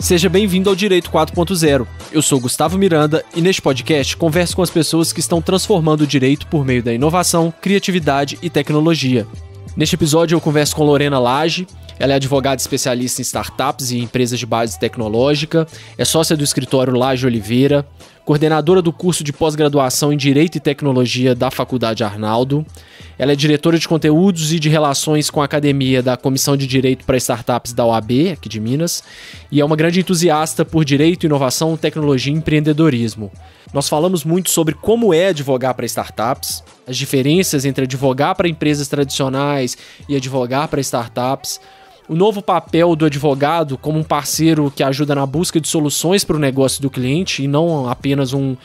Seja bem-vindo ao Direito 4.0. Eu sou Gustavo Miranda e neste podcast converso com as pessoas que estão transformando o direito por meio da inovação, criatividade e tecnologia. Neste episódio eu converso com Lorena Lage. Ela é advogada especialista em startups e empresas de base tecnológica, é sócia do escritório Lage Oliveira, coordenadora do curso de pós-graduação em Direito e Tecnologia da Faculdade Arnaldo. Ela é diretora de conteúdos e de relações com a academia da Comissão de Direito para Startups da OAB, aqui de Minas, e é uma grande entusiasta por direito, inovação, tecnologia e empreendedorismo. Nós falamos muito sobre como é advogar para startups, as diferenças entre advogar para empresas tradicionais e advogar para startups, o novo papel do advogado como um parceiro que ajuda na busca de soluções para o negócio do cliente e não apenas um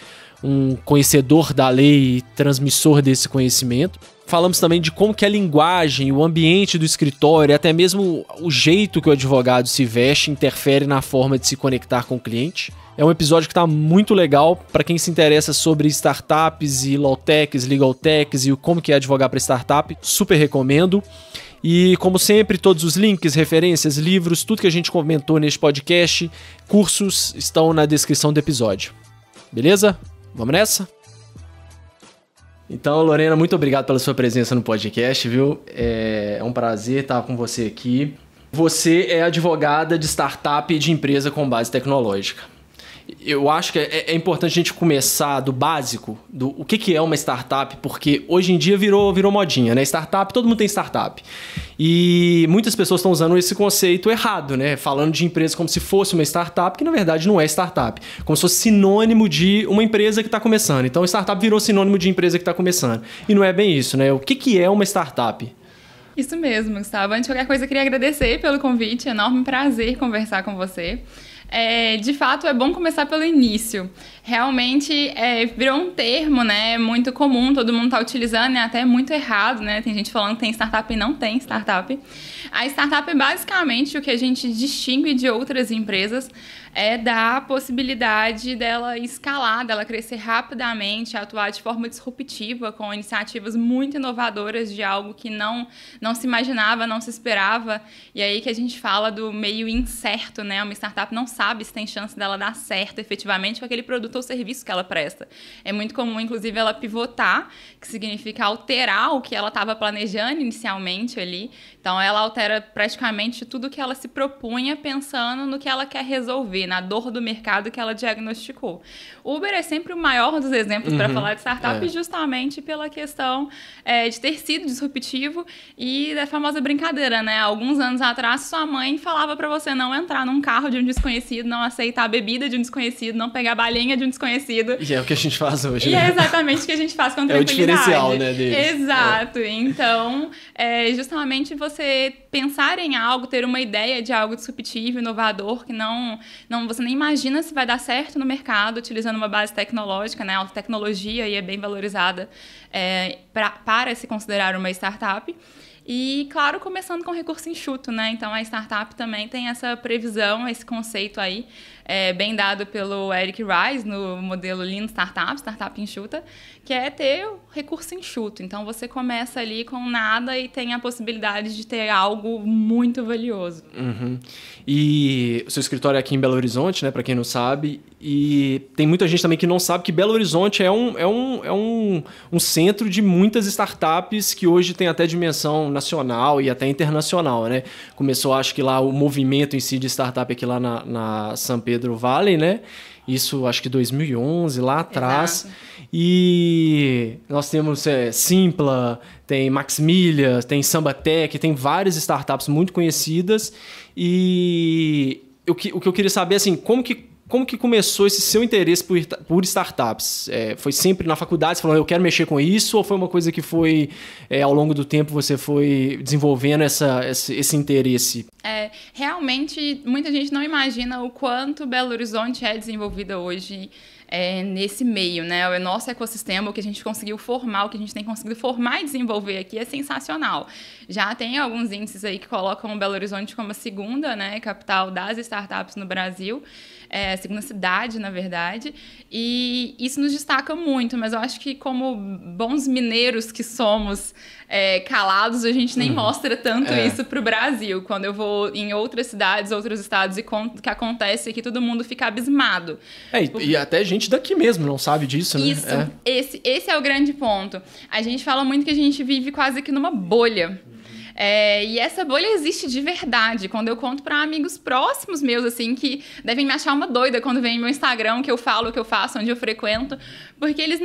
conhecedor da lei e transmissor desse conhecimento. Falamos também de como que a linguagem, o ambiente do escritório, até mesmo o jeito que o advogado se veste interfere na forma de se conectar com o cliente. É um episódio que está muito legal para quem se interessa sobre startups e lawtechs, legaltechs e como que é advogar para startup. Super recomendo. E, como sempre, todos os links, referências, livros, tudo que a gente comentou neste podcast, cursos, estão na descrição do episódio. Beleza? Vamos nessa? Então, Lorena, muito obrigado pela sua presença no podcast, viu? É um prazer estar com você aqui. Você é advogada de startup e de empresa com base tecnológica. Eu acho que é importante a gente começar do básico, do o que é uma startup, porque hoje em dia virou modinha, né? Startup, todo mundo tem startup. E muitas pessoas estão usando esse conceito errado, né? Falando de empresa como se fosse uma startup, que na verdade não é startup. Como se fosse sinônimo de uma empresa que está começando. Então, startup virou sinônimo de empresa que está começando. E não é bem isso, né? O que é uma startup? Isso mesmo, Gustavo. Antes de qualquer coisa, eu queria agradecer pelo convite. É um enorme prazer conversar com você. De fato, é bom começar pelo início. Realmente virou um termo, né, muito comum, todo mundo está utilizando, é até muito errado, né? Tem gente falando que tem startup e não tem startup. A startup é basicamente o que a gente distingue de outras empresas, da possibilidade dela escalar, dela crescer rapidamente, atuar de forma disruptiva, com iniciativas muito inovadoras de algo que não se imaginava, não se esperava. E aí que a gente fala do meio incerto, né? Uma startup não sabe se tem chance dela dar certo efetivamente com aquele produto ou serviço que ela presta. É muito comum, inclusive, ela pivotar, que significa alterar o que ela estava planejando inicialmente ali. Então, ela altera praticamente tudo que ela se propunha pensando no que ela quer resolver, na dor do mercado que ela diagnosticou. Uber é sempre o maior dos exemplos para falar de startup, justamente pela questão de ter sido disruptivo e da famosa brincadeira, né? Alguns anos atrás, sua mãe falava para você não entrar num carro de um desconhecido, não aceitar a bebida de um desconhecido, não pegar a balinha de um desconhecido. E é o que a gente faz hoje, né? E é exatamente o que a gente faz com tranquilidade. É o diferencial, né, deles. Exato. Então, justamente você pensar em algo, ter uma ideia de algo disruptivo, inovador, que você nem imagina se vai dar certo no mercado, utilizando uma base tecnológica, né? A alta tecnologia e é bem valorizada para se considerar uma startup. E, claro, começando com recurso enxuto, né? Então, a startup também tem essa previsão, esse conceito aí, bem dado pelo Eric Ries no modelo Lean Startup, Startup enxuta, que é ter o recurso enxuto. Então, você começa ali com nada e tem a possibilidade de ter algo muito valioso. Uhum. E o seu escritório é aqui em Belo Horizonte, né? Para quem não sabe. E tem muita gente também que não sabe que Belo Horizonte é um centro de muitas startups que hoje tem até dimensão nacional e até internacional, né? Começou, acho que lá, o movimento em si de startup aqui lá na São Pedro Valley, né? Isso, acho que 2011, lá atrás. Exato. E nós temos Simpla, tem Maxmilia, tem Sambatec, tem várias startups muito conhecidas. E o que eu queria saber, assim, como que começou esse seu interesse por startups? Foi sempre na faculdade, você falou, eu quero mexer com isso? Ou foi uma coisa que foi, ao longo do tempo, você foi desenvolvendo esse interesse? Realmente, muita gente não imagina o quanto Belo Horizonte é desenvolvida hoje nesse meio, né? O nosso ecossistema, o que a gente conseguiu formar, o que a gente tem conseguido formar e desenvolver aqui é sensacional. Já tem alguns índices aí que colocam Belo Horizonte como a segunda, né, capital das startups no Brasil, a segunda cidade, na verdade, e isso nos destaca muito, mas eu acho que como bons mineiros que somos, calados, a gente nem mostra tanto isso pro Brasil. Quando eu vou em outras cidades, outros estados e conto o que acontece aqui, todo mundo fica abismado. E até gente daqui mesmo não sabe disso, né? Isso, esse é o grande ponto. A gente fala muito que a gente vive quase que numa bolha. E essa bolha existe de verdade. Quando eu conto para amigos próximos meus, assim, que devem me achar uma doida quando vem no meu Instagram, que eu falo, o que eu faço, onde eu frequento, porque eles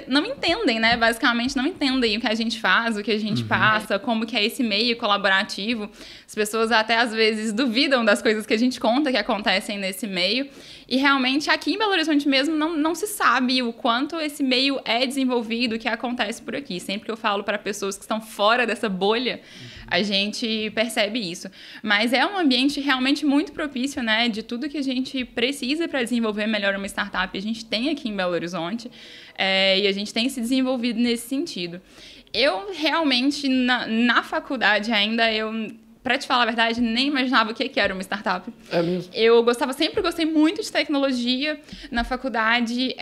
não entendem, né? Basicamente, não entendem o que a gente faz, o que a gente passa, como que é esse meio colaborativo. As pessoas até, às vezes, duvidam das coisas que a gente conta que acontecem nesse meio. E, realmente, aqui em Belo Horizonte mesmo, não se sabe o quanto esse meio é desenvolvido, o que acontece por aqui. Sempre que eu falo para pessoas que estão fora dessa bolha, a gente percebe isso. Mas é um ambiente realmente muito propício, né? De tudo que a gente precisa para desenvolver melhor uma startup, a gente tem aqui em Belo Horizonte. E a gente tem se desenvolvido nesse sentido. Eu realmente, na faculdade ainda, pra te falar a verdade, nem imaginava o que era uma startup. É mesmo? Eu sempre gostei muito de tecnologia. Na faculdade,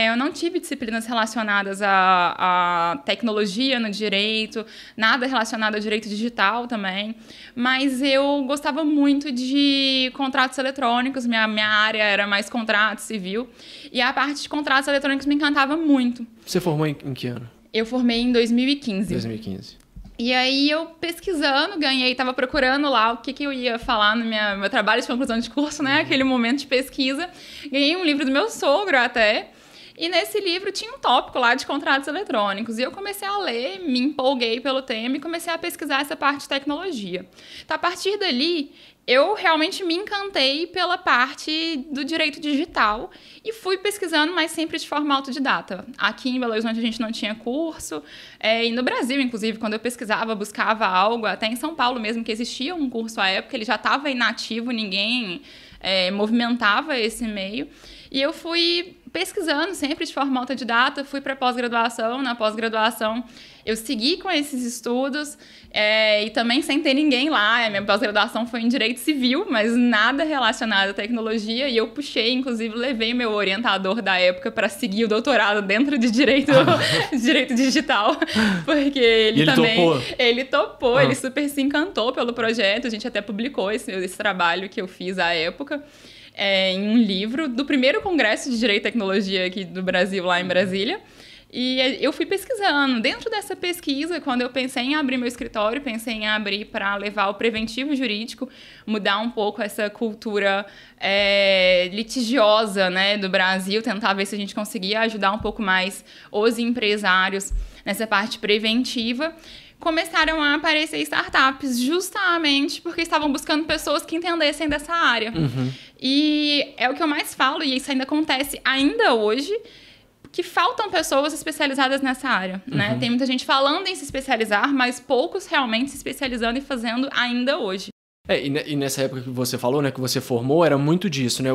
eu não tive disciplinas relacionadas a tecnologia no direito, nada relacionado ao direito digital também, mas eu gostava muito de contratos eletrônicos, minha área era mais contrato civil, e a parte de contratos eletrônicos me encantava muito. Você formou em que ano? Eu formei em 2015. 2015. E aí eu pesquisando, tava procurando lá o que eu ia falar no meu trabalho de conclusão de curso, né? Aquele momento de pesquisa. Ganhei um livro do meu sogro até. E nesse livro tinha um tópico lá de contratos eletrônicos. E eu comecei a ler, me empolguei pelo tema e comecei a pesquisar essa parte de tecnologia. Então, a partir dali, eu realmente me encantei pela parte do direito digital e fui pesquisando, mas sempre de forma autodidata. Aqui em Belo Horizonte a gente não tinha curso, e no Brasil, inclusive, quando eu pesquisava, buscava algo, até em São Paulo mesmo, que existia um curso à época, ele já estava inativo, ninguém movimentava esse meio. E eu fui pesquisando sempre de forma autodidata, fui para pós-graduação. Na pós-graduação, eu segui com esses estudos e também sem ter ninguém lá. A minha pós-graduação foi em Direito Civil, mas nada relacionado à tecnologia. E eu puxei, inclusive, levei meu orientador da época para seguir o doutorado dentro de Direito Digital, porque ele também... Topou? Ele topou, ele super se encantou pelo projeto. A gente até publicou esse trabalho que eu fiz à época. Em um livro do primeiro congresso de Direito e Tecnologia aqui do Brasil, lá em Brasília. E eu fui pesquisando. Dentro dessa pesquisa, quando eu pensei em abrir meu escritório, pensei em abrir para levar o preventivo jurídico, mudar um pouco essa cultura litigiosa, né, do Brasil, tentar ver se a gente conseguia ajudar um pouco mais os empresários nessa parte preventiva. Começaram a aparecer startups justamente porque estavam buscando pessoas que entendessem dessa área. E é o que eu mais falo, e isso ainda acontece ainda hoje, que faltam pessoas especializadas nessa área, né? Tem muita gente falando em se especializar, mas poucos realmente se especializando e fazendo ainda hoje. E nessa época que você falou, né, que você formou, era muito disso, né?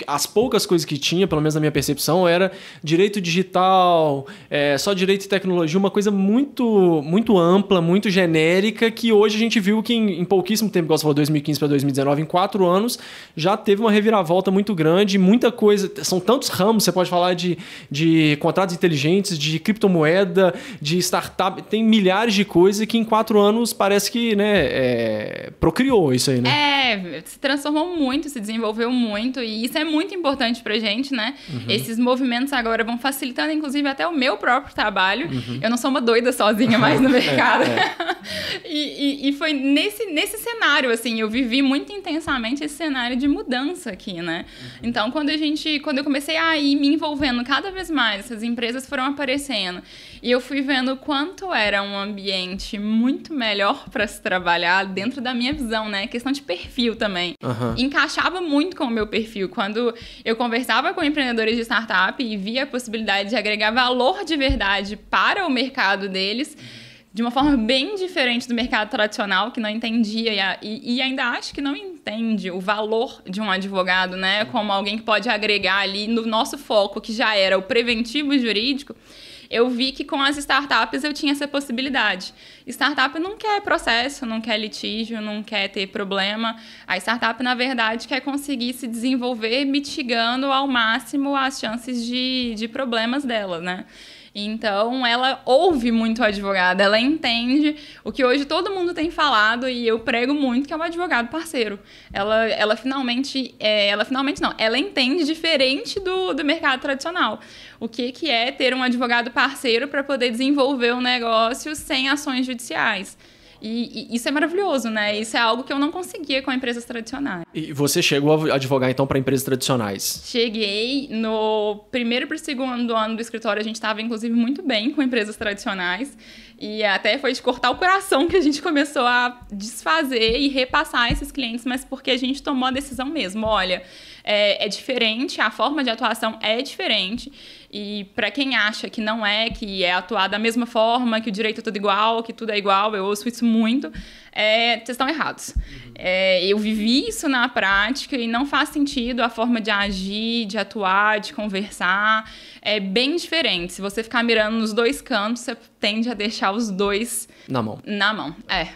As poucas coisas que tinha, pelo menos na minha percepção, era direito digital, só direito e tecnologia, uma coisa muito, muito ampla, muito genérica, que hoje a gente viu que em pouquíssimo tempo, igual você falou, 2015 para 2019, em 4 anos, já teve uma reviravolta muito grande, muita coisa, são tantos ramos, você pode falar de contratos inteligentes, de criptomoeda, de startup, tem milhares de coisas que em 4 anos parece que, né, criou isso aí, né? Se transformou muito, se desenvolveu muito, e isso é muito importante pra gente, né? Esses movimentos agora vão facilitando, inclusive, até o meu próprio trabalho. Eu não sou uma doida sozinha mais no mercado. E foi nesse cenário, assim, eu vivi muito intensamente esse cenário de mudança aqui, né? Então, quando eu comecei a ir me envolvendo cada vez mais, essas empresas foram aparecendo, e eu fui vendo o quanto era um ambiente muito melhor para se trabalhar dentro da minha visão, né? Questão de perfil também. Encaixava muito com o meu perfil. Quando eu conversava com empreendedores de startup e via a possibilidade de agregar valor de verdade para o mercado deles, de uma forma bem diferente do mercado tradicional, que não entendia e ainda acho que não entende o valor de um advogado, né? Como alguém que pode agregar ali no nosso foco, que já era o preventivo jurídico. Eu vi que com as startups eu tinha essa possibilidade. Startup não quer processo, não quer litígio, não quer ter problema. A startup, na verdade, quer conseguir se desenvolver mitigando ao máximo as chances de problemas dela, né? Então, ela ouve muito o advogado, ela entende o que hoje todo mundo tem falado e eu prego muito, que é um advogado parceiro. Ela finalmente não, ela entende diferente do mercado tradicional. O que é ter um advogado parceiro para poder desenvolver um negócio sem ações judiciais. E isso é maravilhoso, né? Isso é algo que eu não conseguia com empresas tradicionais. E você chegou a advogar, então, para empresas tradicionais? Cheguei no primeiro para o segundo ano do escritório, a gente estava, inclusive, muito bem com empresas tradicionais. E até foi de cortar o coração que a gente começou a desfazer e repassar esses clientes, mas porque a gente tomou a decisão mesmo. Olha, é diferente, a forma de atuação é diferente. E para quem acha que não é, que é atuar da mesma forma, que o direito é tudo igual, que tudo é igual, eu ouço isso muito, vocês estão errados. Eu vivi isso na prática e não faz sentido a forma de agir, de atuar, de conversar. É bem diferente. Se você ficar mirando nos dois cantos, você tende a deixar os dois na mão.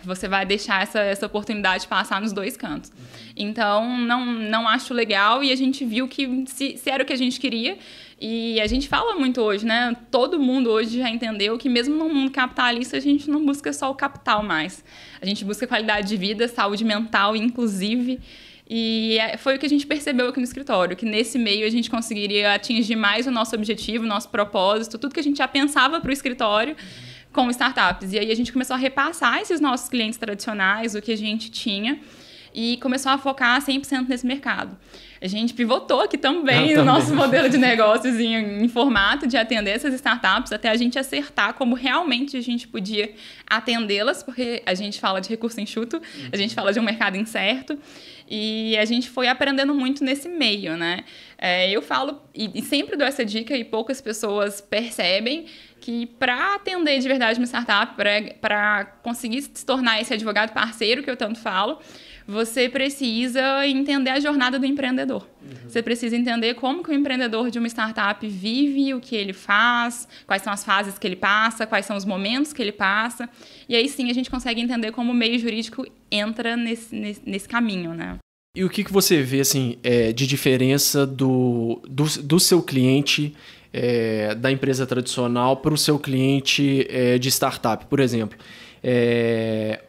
Você vai deixar essa oportunidade passar nos dois cantos. Então, não acho legal e a gente viu que se era o que a gente queria. E a gente fala muito hoje, né? Todo mundo hoje já entendeu que mesmo no mundo capitalista a gente não busca só o capital mais. A gente busca qualidade de vida, saúde mental, inclusive. E foi o que a gente percebeu aqui no escritório, que nesse meio a gente conseguiria atingir mais o nosso objetivo, o nosso propósito, tudo que a gente já pensava para o escritório com startups. E aí a gente começou a repassar esses nossos clientes tradicionais, o que a gente tinha, e começou a focar 100% nesse mercado. A gente pivotou aqui também no nosso modelo de negócios em formato de atender essas startups, até a gente acertar como realmente a gente podia atendê-las, porque a gente fala de recurso enxuto, a gente fala de um mercado incerto, e a gente foi aprendendo muito nesse meio, né? Eu falo, e sempre dou essa dica, e poucas pessoas percebem, que para atender de verdade uma startup, para conseguir se tornar esse advogado parceiro que eu tanto falo, você precisa entender a jornada do empreendedor. Você precisa entender como que o empreendedor de uma startup vive, o que ele faz, quais são as fases que ele passa, quais são os momentos que ele passa. E aí sim a gente consegue entender como o meio jurídico entra nesse caminho, né? E o que você vê assim, de diferença do seu cliente da empresa tradicional para o seu cliente de startup, por exemplo?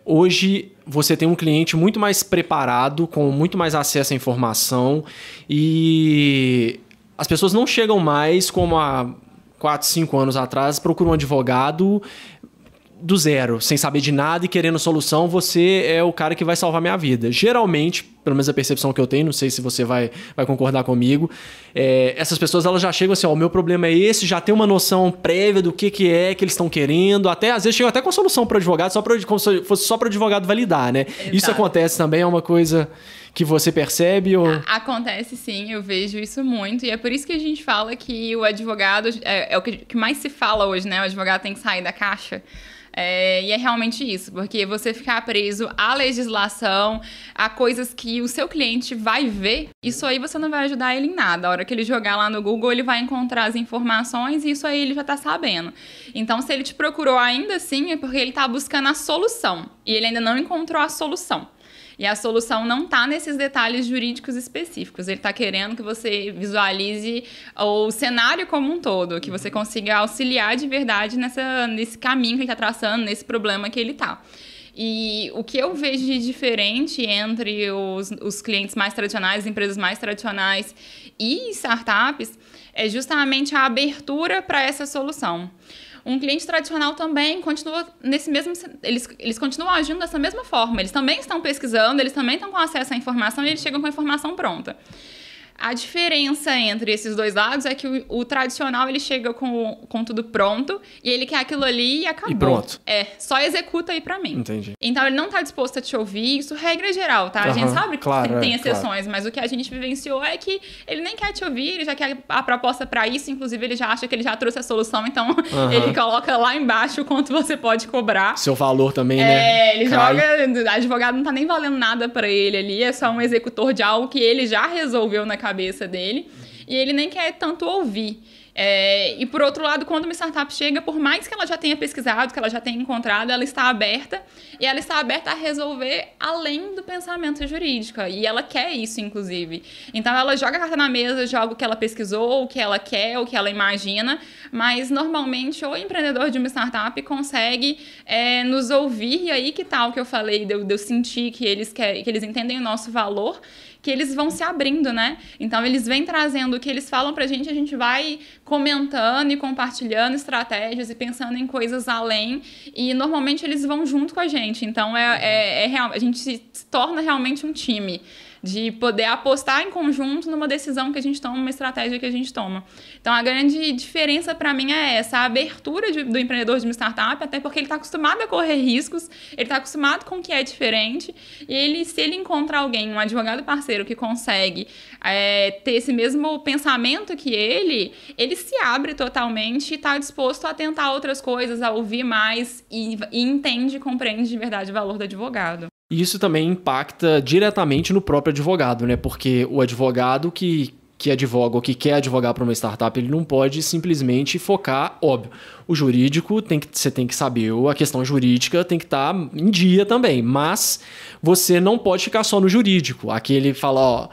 Hoje você tem um cliente muito mais preparado, com muito mais acesso à informação e as pessoas não chegam mais como há 4, 5 anos atrás, procuram um advogado do zero, sem saber de nada e querendo solução, você é o cara que vai salvar minha vida. Geralmente, pelo menos a percepção que eu tenho, não sei se você vai concordar comigo, essas pessoas elas já chegam assim, o meu problema é esse, já tem uma noção prévia do que eles estão querendo, até às vezes chegam até com solução para o advogado, como se fosse só para o advogado validar, né? Exato. Isso acontece também, é uma coisa que você percebe? Ou... Acontece sim, eu vejo isso muito, e é por isso que a gente fala que o advogado, é o que mais se fala hoje, né? O advogado tem que sair da caixa. E é realmente isso, porque você ficar preso à legislação, a coisas que o seu cliente vai ver, isso aí você não vai ajudar ele em nada. A hora que ele jogar lá no Google, ele vai encontrar as informações e isso aí ele já tá sabendo. Então, se ele te procurou ainda assim, é porque ele tá buscando a solução e ele ainda não encontrou a solução. E a solução não está nesses detalhes jurídicos específicos. Ele está querendo que você visualize o cenário como um todo, que você consiga auxiliar de verdade nesse caminho que ele está traçando, nesse problema que ele está. E o que eu vejo de diferente entre os clientes mais tradicionais, empresas mais tradicionais e startups, é justamente a abertura para essa solução. Um cliente tradicional também continua nesse mesmo... Eles continuam agindo dessa mesma forma. Eles também estão pesquisando, eles também estão com acesso à informação e eles chegam com a informação pronta. A diferença entre esses dois lados é que o tradicional, ele chega com tudo pronto e ele quer aquilo ali e acabou. E pronto. Só executa aí pra mim. Entendi. Então, ele não tá disposto a te ouvir, isso regra geral, tá? A gente sabe que tem exceções, mas o que a gente vivenciou é que ele nem quer te ouvir, ele já quer a proposta pra isso, inclusive ele já acha que ele já trouxe a solução, então ele coloca lá embaixo o quanto você pode cobrar. Seu valor também, né? Ele joga, advogado não tá nem valendo nada pra ele ali, é só um executor de algo que ele já resolveu na cabeça dele, e ele nem quer tanto ouvir. E por outro lado, quando uma startup chega, por mais que ela já tenha pesquisado, que ela já tenha encontrado, ela está aberta, e ela está aberta a resolver além do pensamento jurídico, e ela quer isso, inclusive. Então, ela joga a carta na mesa, joga o que ela pesquisou, o que ela quer, o que ela imagina, mas, normalmente, o empreendedor de uma startup consegue nos ouvir, e aí que tal que eu falei, de eu sentir que eles entendem o nosso valor, que eles vão se abrindo, né? Então, eles vêm trazendo o que eles falam pra gente, a gente vai comentando e compartilhando estratégias e pensando em coisas além, e normalmente eles vão junto com a gente. Então, a gente se torna realmente um time, de poder apostar em conjunto numa decisão que a gente toma, uma estratégia que a gente toma. Então, a grande diferença para mim é essa, a abertura do empreendedor de uma startup, até porque ele está acostumado a correr riscos, ele está acostumado com o que é diferente, e se ele encontrar alguém, um advogado parceiro que consegue ter esse mesmo pensamento que ele se abre totalmente e está disposto a tentar outras coisas, a ouvir mais e entende, compreende de verdade o valor do advogado. E isso também impacta diretamente no próprio advogado, né? Porque o advogado que advoga ou que quer advogar para uma startup, ele não pode simplesmente focar, óbvio. O jurídico, você tem que saber, a questão jurídica tem que estar em dia também, mas você não pode ficar só no jurídico. Aqui ele fala,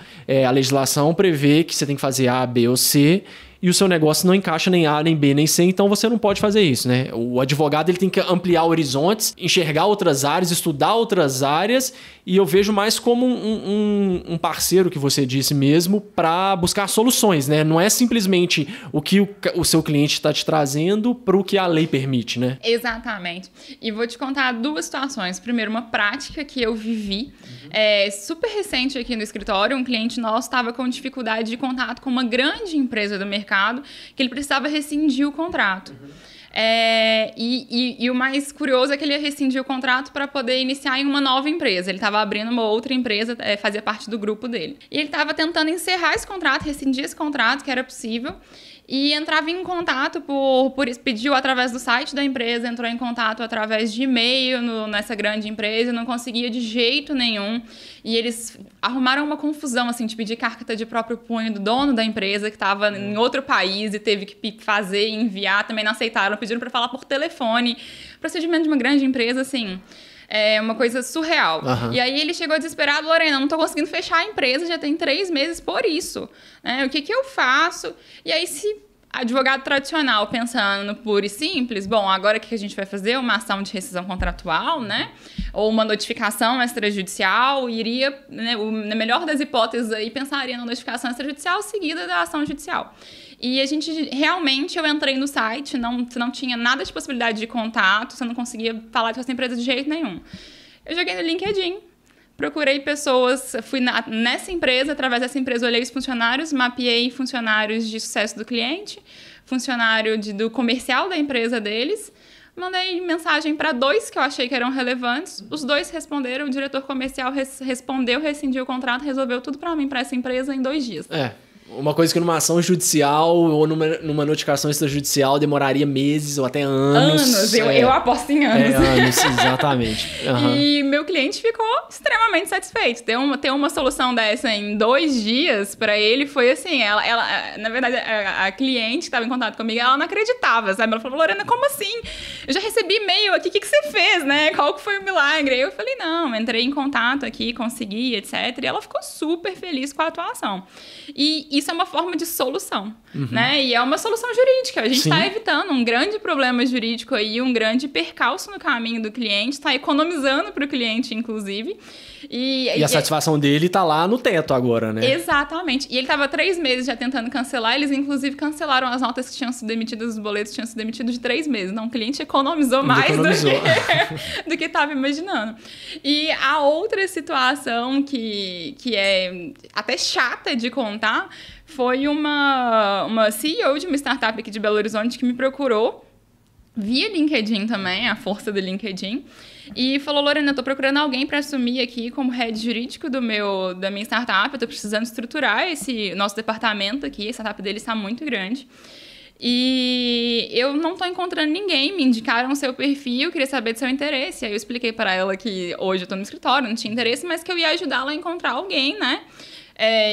a legislação prevê que você tem que fazer A, B ou C, e o seu negócio não encaixa nem A, nem B, nem C, então você não pode fazer isso, né? O advogado, ele tem que ampliar horizontes, enxergar outras áreas, estudar outras áreas, e eu vejo mais como um parceiro, que você disse mesmo, para buscar soluções, né? Não é simplesmente o que o seu cliente está te trazendo para o que a lei permite, né? Exatamente. E vou te contar duas situações. Primeiro, uma prática que eu vivi, super recente aqui no escritório. Um cliente nosso estava com dificuldade de contato com uma grande empresa do mercado, que ele precisava rescindir o contrato. E o mais curioso é que ele ia rescindir o contrato para poder iniciar em uma nova empresa. Ele estava abrindo uma outra empresa, fazia parte do grupo dele. E ele estava tentando encerrar esse contrato, rescindir esse contrato, que era possível, e entrava em contato pediu através do site da empresa, entrou em contato através de e-mail nessa grande empresa, não conseguia de jeito nenhum. E eles arrumaram uma confusão, assim, de pedir carta de próprio punho do dono da empresa, que estava em outro país e teve que fazer e enviar, também não aceitaram, pediram para falar por telefone. Procedimento de uma grande empresa, assim, é uma coisa surreal. E aí ele chegou desesperado: Lorena, não tô conseguindo fechar a empresa, já tem 3 meses por isso, né? O que eu faço? E aí, se advogado tradicional pensando no puro e simples, bom, agora o que a gente vai fazer? Uma ação de rescisão contratual, né? Ou uma notificação extrajudicial, iria, né, na melhor das hipóteses aí, pensaria na notificação extrajudicial seguida da ação judicial. E a gente, realmente, eu entrei no site, não tinha nada de possibilidade de contato, você não conseguia falar com essa empresa de jeito nenhum. Eu joguei no LinkedIn, procurei pessoas, fui nessa empresa, através dessa empresa, olhei os funcionários, mapeei funcionários de sucesso do cliente, funcionário do comercial da empresa deles, mandei mensagem para 2 que eu achei que eram relevantes, os 2 responderam, o diretor comercial respondeu, rescindiu o contrato, resolveu tudo para mim, para essa empresa, em 2 dias. Uma coisa que numa ação judicial ou numa notificação extrajudicial demoraria meses ou até anos. Eu aposto em anos. Anos, exatamente. E meu cliente ficou extremamente satisfeito. Ter uma solução dessa em 2 dias, para ele, foi assim, ela, na verdade, a cliente que estava em contato comigo, ela não acreditava, sabe? Ela falou: Lorena, como assim? Eu já recebi e-mail aqui, o que você fez, né? Qual que foi o milagre? Aí eu falei: não, entrei em contato aqui, consegui, etc. E ela ficou super feliz com a atuação. E isso é uma forma de solução, né? E é uma solução jurídica. A gente está evitando um grande problema jurídico aí, um grande percalço no caminho do cliente, está economizando para o cliente, inclusive. E a satisfação dele tá lá no teto agora, né? Exatamente. E ele tava 3 meses já tentando cancelar. Eles, inclusive, cancelaram as notas que tinham sido emitidas, os boletos tinham sido emitidos de 3 meses. Não, o cliente economizou mais do que tava imaginando. E a outra situação que é até chata de contar foi uma CEO de uma startup aqui de Belo Horizonte que me procurou via LinkedIn também, a força do LinkedIn, e falou: Lorena, eu tô procurando alguém para assumir aqui como head jurídico da minha startup, eu tô precisando estruturar esse nosso departamento aqui, a startup dele está muito grande. E eu não tô encontrando ninguém, me indicaram o seu perfil, queria saber do seu interesse. Aí eu expliquei para ela que hoje eu tô no escritório, não tinha interesse, mas que eu ia ajudá-la a encontrar alguém, né?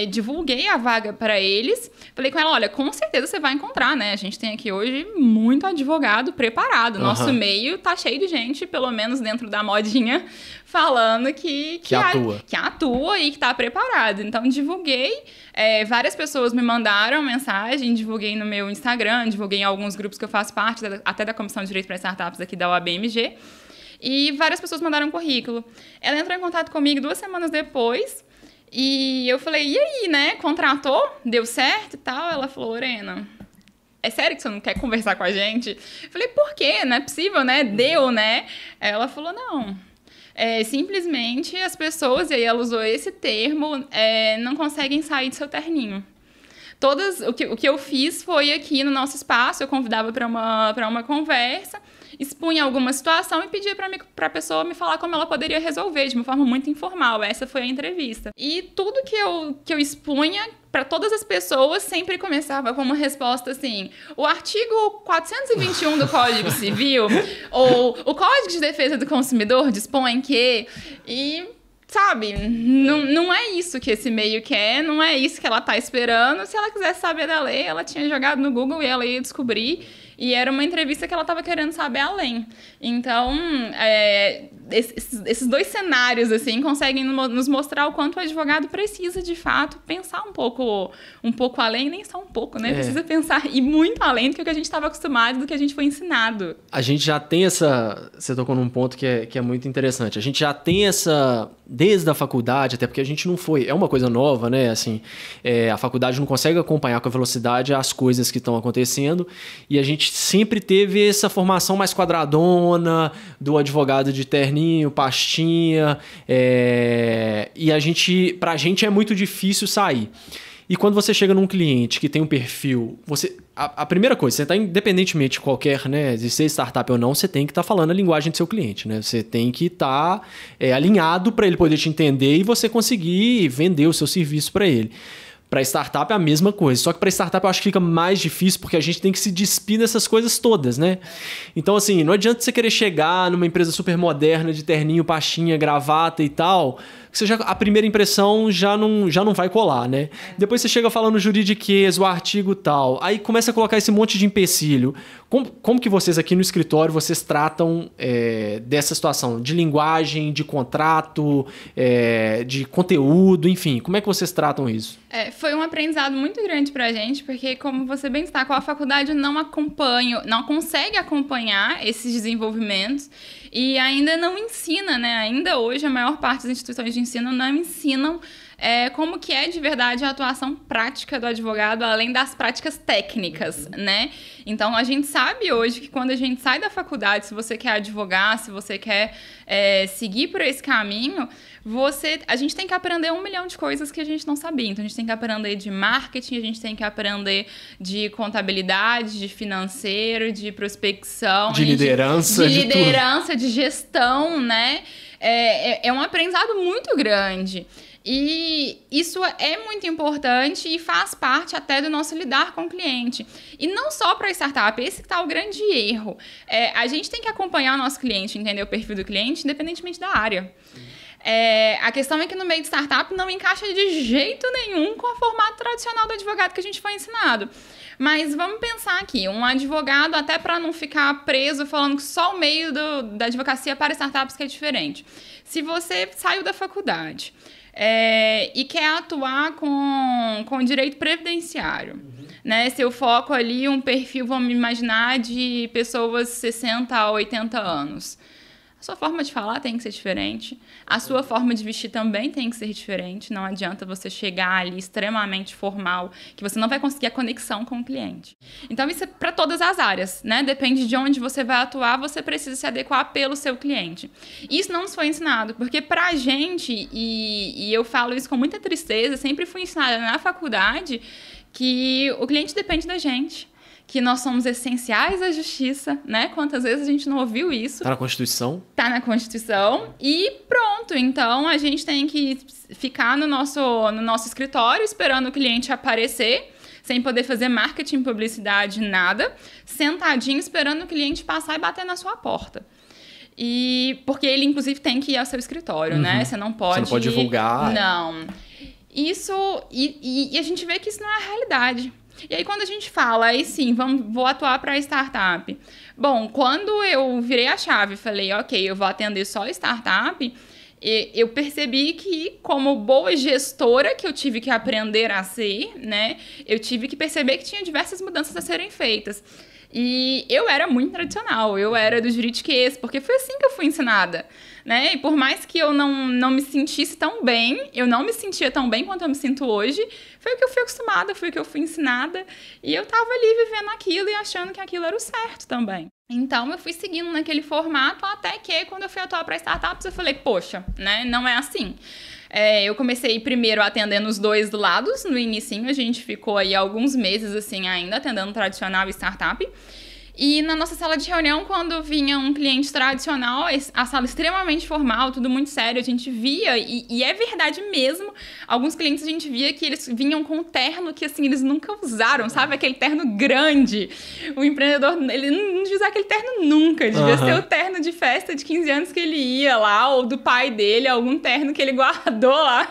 Divulguei a vaga para eles. Falei com ela, olha, com certeza você vai encontrar, né? A gente tem aqui hoje muito advogado preparado. Nosso meio tá cheio de gente, pelo menos dentro da modinha, falando que atua e que tá preparado. Então, divulguei. Várias pessoas me mandaram mensagem, divulguei no meu Instagram, divulguei em alguns grupos que eu faço parte, até da Comissão de Direito para Startups aqui da UABMG. E várias pessoas mandaram currículo. Ela entrou em contato comigo 2 semanas depois. E eu falei, e aí, né? Contratou? Deu certo e tal? Ela falou, Lorena, é sério que você não quer conversar com a gente? Eu falei, por quê? Não é possível, né? Deu, né? Ela falou, não. Simplesmente as pessoas, e aí ela usou esse termo, não conseguem sair do seu terninho. O que eu fiz foi aqui no nosso espaço, eu convidava para uma conversa, expunha alguma situação e pedia para a pessoa me falar como ela poderia resolver de uma forma muito informal. Essa foi a entrevista. E tudo que eu expunha para todas as pessoas sempre começava com uma resposta assim: o artigo 421 do Código Civil ou o Código de Defesa do Consumidor dispõe que... Sabe, não é isso que esse meio quer, não é isso que ela tá esperando. Se ela quisesse saber da lei, ela tinha jogado no Google e ela ia descobrir. E era uma entrevista que ela estava querendo saber além. Então, esses 2 cenários, assim, conseguem nos mostrar o quanto o advogado precisa, de fato, pensar um pouco além, nem só um pouco, né? Precisa pensar e muito além do que a gente estava acostumado, do que a gente foi ensinado. A gente já tem essa... Você tocou num ponto que é muito interessante. A gente já tem essa... Desde a faculdade, até porque a gente não foi... É uma coisa nova, né? Assim, a faculdade não consegue acompanhar com a velocidade as coisas que estão acontecendo e a gente sempre teve essa formação mais quadradona do advogado de terninho, pastinha, e pra gente é muito difícil sair. E quando você chega num cliente que tem um perfil, a primeira coisa, você está independentemente de qualquer, né, de ser startup ou não, você tem que estar falando a linguagem do seu cliente, né? Você tem que estar alinhado para ele poder te entender e você conseguir vender o seu serviço para ele. Para startup é a mesma coisa, só que para startup eu acho que fica mais difícil porque a gente tem que se despir dessas coisas todas, né? Então, assim, não adianta você querer chegar numa empresa super moderna de terninho, pastinha, gravata e tal, que a primeira impressão já não vai colar, né? Depois você chega falando juridiquês, o artigo tal, aí começa a colocar esse monte de empecilho. Como que vocês aqui no escritório, vocês tratam dessa situação? De linguagem, de contrato, de conteúdo, enfim, como é que vocês tratam isso? Foi um aprendizado muito grande pra gente, porque, como você bem destacou, a faculdade não consegue acompanhar esses desenvolvimentos e ainda não ensina, né? Ainda hoje, a maior parte das instituições de ensino não ensinam como que é de verdade a atuação prática do advogado, além das práticas técnicas, né? Então, a gente sabe hoje que quando a gente sai da faculdade, se você quer advogar, se você quer seguir por esse caminho, a gente tem que aprender 1 milhão de coisas que a gente não sabia. Então, a gente tem que aprender de marketing, a gente tem que aprender de contabilidade, de financeiro, de prospecção. De liderança. De liderança, de gestão, né? É um aprendizado muito grande. E isso é muito importante e faz parte até do nosso lidar com o cliente. E não só para a startup, esse que está o grande erro. A gente tem que acompanhar o nosso cliente, entender o perfil do cliente, independentemente da área. A questão é que no meio de startup não encaixa de jeito nenhum com o formato tradicional do advogado que a gente foi ensinado. Mas vamos pensar aqui, um advogado, até para não ficar preso falando que só o meio da advocacia para startups que é diferente. Se você saiu da faculdade e quer atuar com direito previdenciário, né? Seu foco ali, um perfil, vamos imaginar, de pessoas 60 a 80 anos. A sua forma de falar tem que ser diferente. A sua forma de vestir também tem que ser diferente. Não adianta você chegar ali extremamente formal, que você não vai conseguir a conexão com o cliente. Então, isso é para todas as áreas, né? Depende de onde você vai atuar, você precisa se adequar pelo seu cliente. Isso não nos foi ensinado, porque pra gente, e eu falo isso com muita tristeza, sempre fui ensinada na faculdade que o cliente depende da gente. Que nós somos essenciais à justiça, né? Quantas vezes a gente não ouviu isso? Tá na Constituição? Tá na Constituição e pronto. Então, a gente tem que ficar no nosso escritório esperando o cliente aparecer, sem poder fazer marketing, publicidade, nada, sentadinho esperando o cliente passar e bater na sua porta. E porque ele, inclusive, tem que ir ao seu escritório, né? Você não pode divulgar. Não. Isso... E a gente vê que isso não é a realidade. E aí, quando a gente fala, aí sim, vou atuar para startup. Bom, quando eu virei a chave e falei, ok, eu vou atender só startup, eu percebi que, como boa gestora que eu tive que aprender a ser, né, eu tive que perceber que tinha diversas mudanças a serem feitas. E eu era muito tradicional, eu era do juridiquês, porque foi assim que eu fui ensinada, né? E por mais que eu não me sentisse tão bem, eu não me sentia tão bem quanto eu me sinto hoje, foi o que eu fui acostumada, foi o que eu fui ensinada, e eu tava ali vivendo aquilo e achando que aquilo era o certo também. Então, eu fui seguindo naquele formato, até que quando eu fui atuar para startups, eu falei, poxa, né? Não é assim. Eu comecei primeiro atendendo os dois lados. No inicinho, a gente ficou aí alguns meses, assim, ainda atendendo tradicional e startup. E na nossa sala de reunião, quando vinha um cliente tradicional, a sala extremamente formal, tudo muito sério, a gente via, e é verdade mesmo, alguns clientes a gente via que eles vinham com um terno que, assim, eles nunca usaram, sabe? Aquele terno grande. O empreendedor, ele não devia usar aquele terno nunca, devia ser o terno de festa de 15 anos que ele ia lá, ou do pai dele, algum terno que ele guardou lá.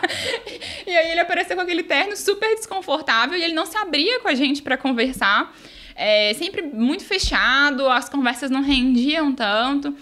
E aí ele apareceu com aquele terno super desconfortável e ele não se abria com a gente para conversar. Sempre muito fechado, as conversas não rendiam tanto.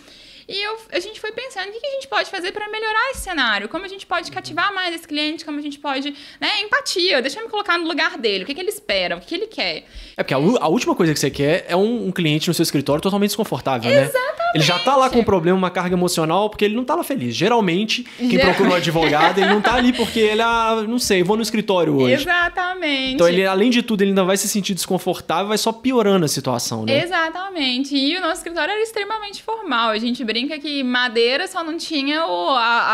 E a gente foi pensando, o que a gente pode fazer para melhorar esse cenário? Como a gente pode cativar mais esse cliente? Como a gente pode... né? Empatia, deixa eu me colocar no lugar dele. O que ele espera? O que ele quer? Porque a última coisa que você quer é um cliente no seu escritório totalmente desconfortável, né? Exatamente. Ele já tá lá com um problema, uma carga emocional, porque ele não tá lá feliz. Geralmente, quem procura um advogado, ele não tá ali porque ele, não sei, vou no escritório hoje. Exatamente. Então, ele, além de tudo, ele ainda vai se sentir desconfortável, vai só piorando a situação, né? Exatamente. E o nosso escritório era extremamente formal. A gente brinca que madeira só não tinha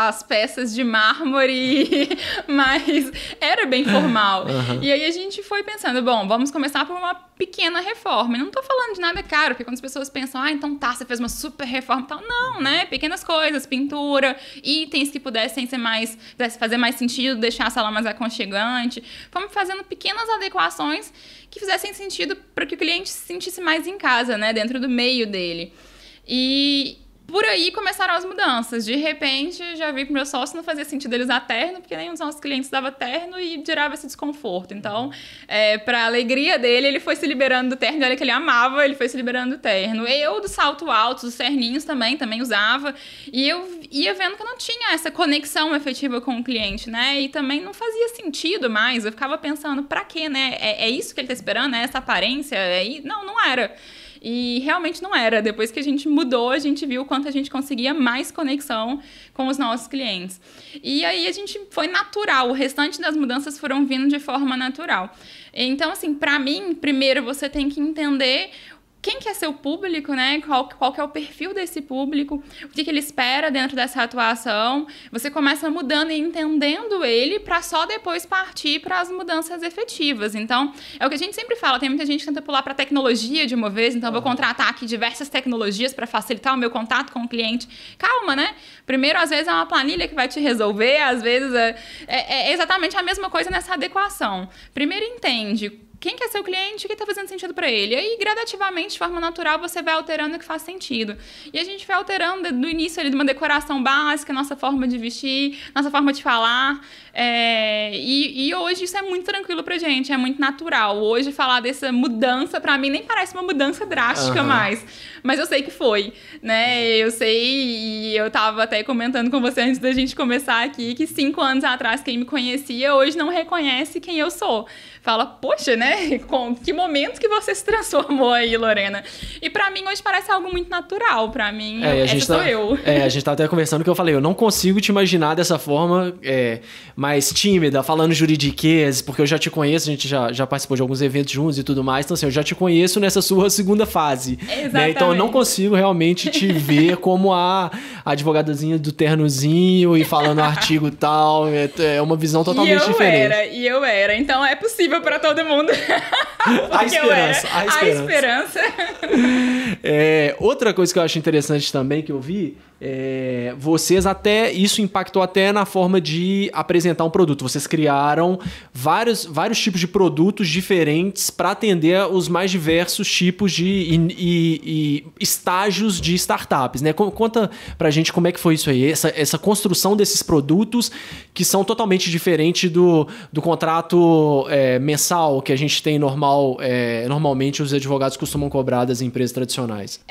as peças de mármore, mas era bem formal. E aí a gente foi pensando, bom, vamos começar por uma pequena reforma. E não tô falando de nada caro, porque quando as pessoas pensam, então tá, você fez uma super reforma e tal. Não, né? Pequenas coisas, pintura, itens que pudessem fazer mais sentido, deixar a sala mais aconchegante. Fomos fazendo pequenas adequações que fizessem sentido para que o cliente se sentisse mais em casa, né? Dentro do meio dele. E por aí começaram as mudanças. De repente, já vi que meu sócio não fazia sentido ele usar terno, porque nenhum dos nossos clientes dava terno e gerava esse desconforto. Então, para alegria dele, ele foi se liberando do terno. Olha que ele amava, ele foi se liberando do terno. Eu, do salto alto, dos terninhos também usava. E eu ia vendo que eu não tinha essa conexão efetiva com o cliente, né? E também não fazia sentido mais. Eu ficava pensando, pra quê, né? É isso que ele tá esperando? É essa aparência? Não era. E realmente não era. Depois que a gente mudou, a gente viu o quanto a gente conseguia mais conexão com os nossos clientes. E aí a gente foi natural. O restante das mudanças foram vindo de forma natural. Então, assim, para mim, primeiro você tem que entender quem que é seu público, né? Qual que é o perfil desse público, o que ele espera dentro dessa atuação. Você começa mudando e entendendo ele para só depois partir para as mudanças efetivas. Então, é o que a gente sempre fala, tem muita gente que tenta pular para tecnologia de uma vez, então eu vou contratar aqui diversas tecnologias para facilitar o meu contato com o cliente. Calma, né? Primeiro, às vezes, é uma planilha que vai te resolver, às vezes é exatamente a mesma coisa nessa adequação. Primeiro, entende quem que é seu cliente, o que está fazendo sentido para ele. E aí, gradativamente, de forma natural, você vai alterando o que faz sentido. E a gente vai alterando do início ali de uma decoração básica, nossa forma de vestir, nossa forma de falar. E hoje isso é muito tranquilo pra gente, é muito natural. Hoje falar dessa mudança, pra mim, nem parece uma mudança drástica mais. Mas eu sei que foi, né? Eu sei, e eu tava até comentando com você antes da gente começar aqui, que 5 anos atrás quem me conhecia, hoje não reconhece quem eu sou. fala, poxa, né? Com que momento que você se transformou aí, Lorena? E pra mim hoje parece algo muito natural. Pra mim, essa sou eu. A gente tá até conversando que eu falei, eu não consigo te imaginar dessa forma mais tímida, falando juridiquês, porque eu já te conheço, a gente já participou de alguns eventos juntos e tudo mais, então assim, eu já te conheço nessa sua segunda fase. Né? Então eu não consigo realmente te ver como a advogadazinha do ternozinho e falando artigo tal, é uma visão totalmente diferente. E eu era, então é possível pra todo mundo. A esperança. Outra coisa que eu acho interessante também que eu vi, vocês até, isso impactou até na forma de apresentar um produto. Vocês criaram vários tipos de produtos diferentes para atender os mais diversos tipos de estágios de startups, né? Conta pra gente como é que foi isso aí, essa construção desses produtos que são totalmente diferentes do contrato mensal que a gente tem normalmente os advogados costumam cobrar das empresas tradicionais.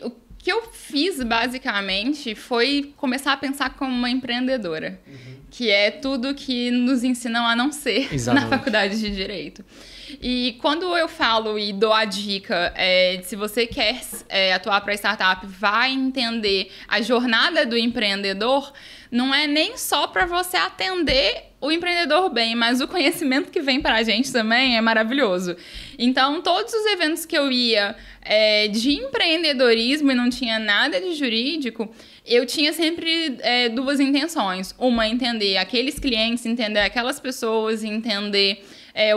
O que eu fiz, basicamente, foi começar a pensar como uma empreendedora. Que é tudo que nos ensinam a não ser na faculdade de Direito. E quando eu falo e dou a dica, se você quer atuar para startup, vai entender a jornada do empreendedor, não é nem só para você atender o empreendedor bem, mas o conhecimento que vem para a gente também é maravilhoso. Então, todos os eventos que eu ia de empreendedorismo e não tinha nada de jurídico, eu tinha sempre duas intenções. Uma, entender aqueles clientes, entender aquelas pessoas, entender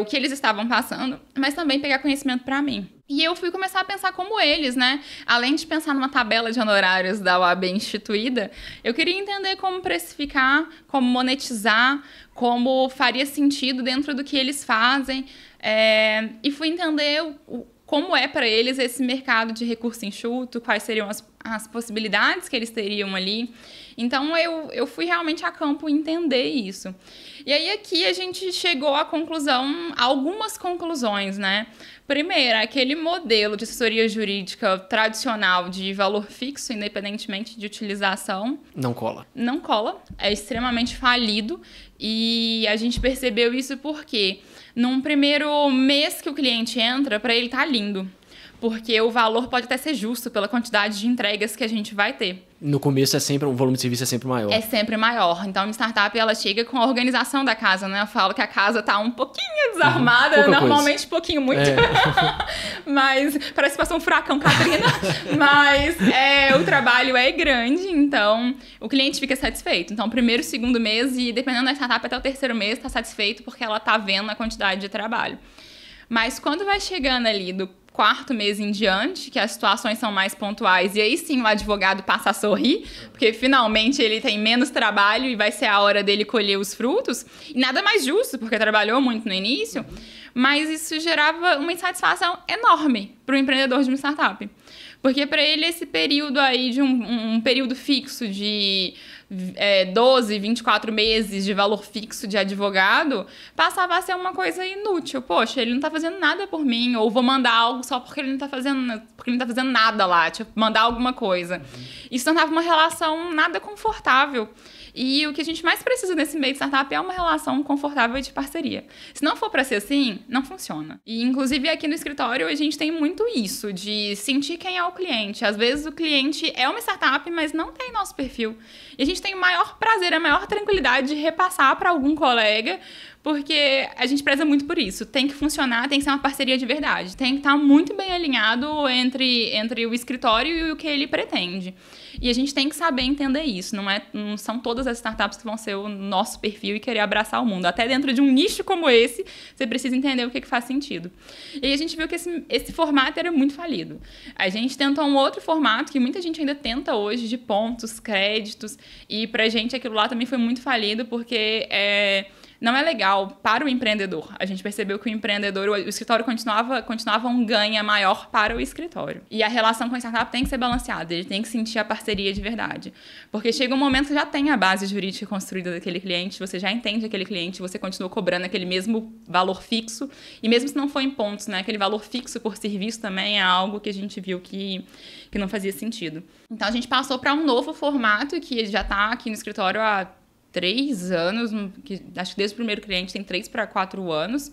o que eles estavam passando, mas também pegar conhecimento para mim. E eu fui começar a pensar como eles, né? Além de pensar numa tabela de honorários da OAB instituída, eu queria entender como precificar, como monetizar, como faria sentido dentro do que eles fazem. E fui entender como é para eles esse mercado de recurso enxuto, quais seriam as possibilidades que eles teriam ali. Então, eu fui realmente a campo entender isso. E aí, aqui, a gente chegou à conclusão, algumas conclusões, né? Primeiro, aquele modelo de assessoria jurídica tradicional de valor fixo, independentemente de utilização... Não cola. Não cola. É extremamente falido. E a gente percebeu isso porque, num primeiro mês que o cliente entra, para ele tá lindo. Porque o valor pode até ser justo pela quantidade de entregas que a gente vai ter. No começo o volume de serviço é sempre maior. É sempre maior. Então, uma startup, ela chega com a organização da casa, né? Eu falo que a casa tá um pouquinho desarmada, normalmente coisa. Um pouquinho muito. Mas parece que passou um furacão, Catrina. Mas o trabalho é grande, então o cliente fica satisfeito. Então, primeiro, segundo mês e dependendo da startup, até o terceiro mês tá satisfeito porque ela tá vendo a quantidade de trabalho. Mas quando vai chegando ali do quarto mês em diante, que as situações são mais pontuais, e aí sim o advogado passa a sorrir, porque finalmente ele tem menos trabalho e vai ser a hora dele colher os frutos, e nada mais justo, porque trabalhou muito no início, mas isso gerava uma insatisfação enorme para o empreendedor de uma startup. Porque para ele esse período aí de um período fixo de 12, 24 meses de valor fixo de advogado, passava a ser uma coisa inútil. Poxa, ele não tá fazendo nada por mim, ou vou mandar algo só porque ele não tá fazendo nada lá, tipo, mandar alguma coisa. Isso tornava uma relação nada confortável. E o que a gente mais precisa nesse meio de startup é uma relação confortável de parceria. Se não for para ser assim, não funciona. E, inclusive, aqui no escritório, a gente tem muito isso, de sentir quem é o cliente. Às vezes, o cliente é uma startup, mas não tem nosso perfil. E a gente tem o maior prazer, a maior tranquilidade de repassar para algum colega, porque a gente preza muito por isso. Tem que funcionar, tem que ser uma parceria de verdade. Tem que estar muito bem alinhado entre o escritório e o que ele pretende. E a gente tem que saber entender isso. Não são todas as startups que vão ser o nosso perfil e querer abraçar o mundo. Até dentro de um nicho como esse, você precisa entender o que faz sentido. E aí a gente viu que esse formato era muito falido. A gente tentou um outro formato que muita gente ainda tenta hoje, de pontos, créditos. E pra gente aquilo lá também foi muito falido, porque não é legal para o empreendedor. A gente percebeu que o empreendedor, o escritório continuava um ganho maior para o escritório. E a relação com a startup tem que ser balanceada, ele tem que sentir a parceria de verdade. Porque chega um momento que você já tem a base jurídica construída daquele cliente, você já entende aquele cliente, você continua cobrando aquele mesmo valor fixo, e mesmo se não for em pontos, né, aquele valor fixo por serviço também é algo que a gente viu que não fazia sentido. Então a gente passou para um novo formato que já está aqui no escritório há 3 anos, acho que desde o primeiro cliente tem 3 para 4 anos,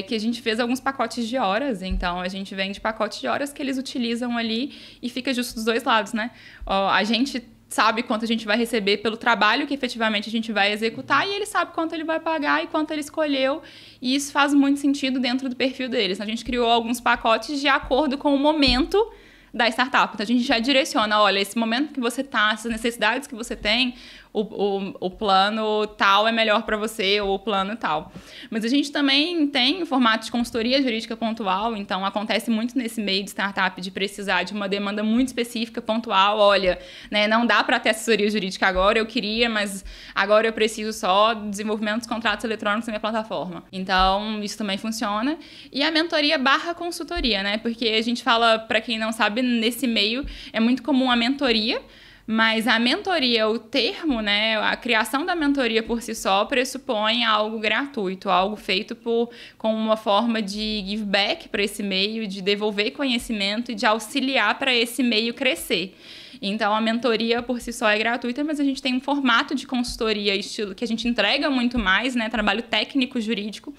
que a gente fez alguns pacotes de horas. Então, a gente vende pacotes de horas que eles utilizam ali e fica justo dos dois lados, né? A gente sabe quanto a gente vai receber pelo trabalho que efetivamente a gente vai executar e ele sabe quanto ele vai pagar e quanto ele escolheu, e isso faz muito sentido dentro do perfil deles. A gente criou alguns pacotes de acordo com o momento da startup. Então, a gente já direciona, olha, esse momento que você está, essas necessidades que você tem, o plano tal é melhor para você, ou o plano tal. Mas a gente também tem formato de consultoria jurídica pontual, então acontece muito nesse meio de startup de precisar de uma demanda muito específica, pontual. Olha, né, não dá para ter assessoria jurídica agora, eu queria, mas agora eu preciso só do desenvolvimento dos contratos eletrônicos na minha plataforma. Então, isso também funciona. E a mentoria / consultoria, né? Porque a gente fala, para quem não sabe, nesse meio é muito comum a mentoria, mas a mentoria, o termo, né, a criação da mentoria por si só pressupõe algo gratuito, algo feito com uma forma de give back para esse meio, de devolver conhecimento e de auxiliar para esse meio crescer. Então, a mentoria por si só é gratuita, mas a gente tem um formato de consultoria, estilo que a gente entrega muito mais, né, trabalho técnico, jurídico,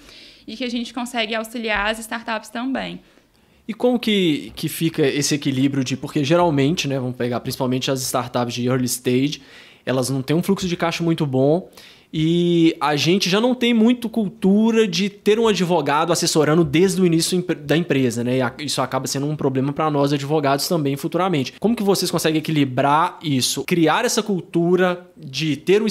e que a gente consegue auxiliar as startups também. E como que fica esse equilíbrio de... Porque geralmente, né, vamos pegar principalmente as startups de early stage, elas não têm um fluxo de caixa muito bom e a gente já não tem muito cultura de ter um advogado assessorando desde o início da empresa, né? E isso acaba sendo um problema para nós advogados também futuramente. Como que vocês conseguem equilibrar isso? Criar essa cultura de ter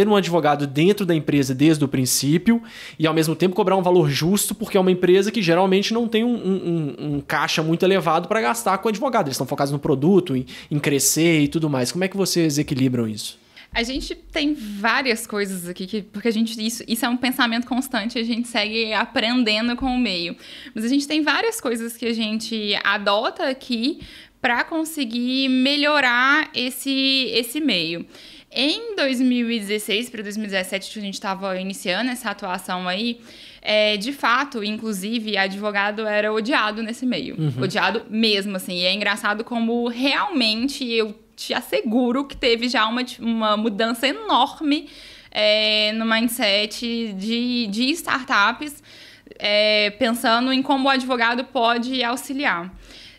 um advogado dentro da empresa desde o princípio e ao mesmo tempo cobrar um valor justo, porque é uma empresa que geralmente não tem um caixa muito elevado para gastar com o advogado. Eles estão focados no produto, em crescer e tudo mais. Como é que vocês equilibram isso? A gente tem várias coisas aqui, porque isso é um pensamento constante, a gente segue aprendendo com o meio. Mas a gente tem várias coisas que a gente adota aqui para conseguir melhorar esse meio. Em 2016 para 2017, que a gente estava iniciando essa atuação aí, de fato, inclusive, advogado era odiado nesse meio. Uhum. Odiado mesmo, assim. E é engraçado como realmente eu te asseguro que teve já uma mudança enorme no mindset de startups, pensando em como o advogado pode auxiliar.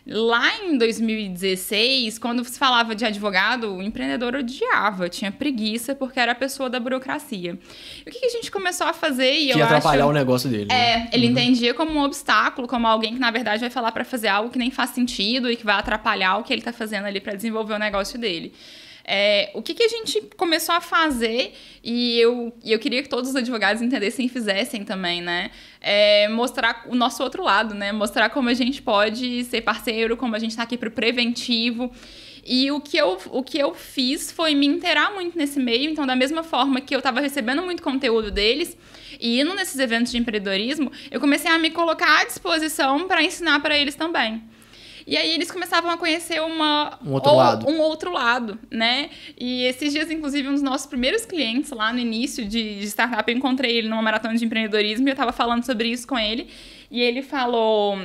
Lá em 2016, quando se falava de advogado, o empreendedor odiava, tinha preguiça porque era a pessoa da burocracia. E o que a gente começou a fazer? Que ia atrapalhar o negócio dele. Ele entendia como um obstáculo, como alguém que, na verdade, vai falar para fazer algo que nem faz sentido e que vai atrapalhar o que ele está fazendo ali para desenvolver o negócio dele. O que a gente começou a fazer, e eu queria que todos os advogados entendessem e fizessem também, né? Mostrar o nosso outro lado, né? Mostrar como a gente pode ser parceiro, como a gente está aqui para o preventivo. E o que eu fiz foi me inteirar muito nesse meio. Então, da mesma forma que eu estava recebendo muito conteúdo deles e indo nesses eventos de empreendedorismo, eu comecei a me colocar à disposição para ensinar para eles também. E aí eles começavam a conhecer um outro lado, né? E esses dias, inclusive, um dos nossos primeiros clientes lá no início de startup, eu encontrei ele numa maratona de empreendedorismo e eu tava falando sobre isso com ele. E ele falou,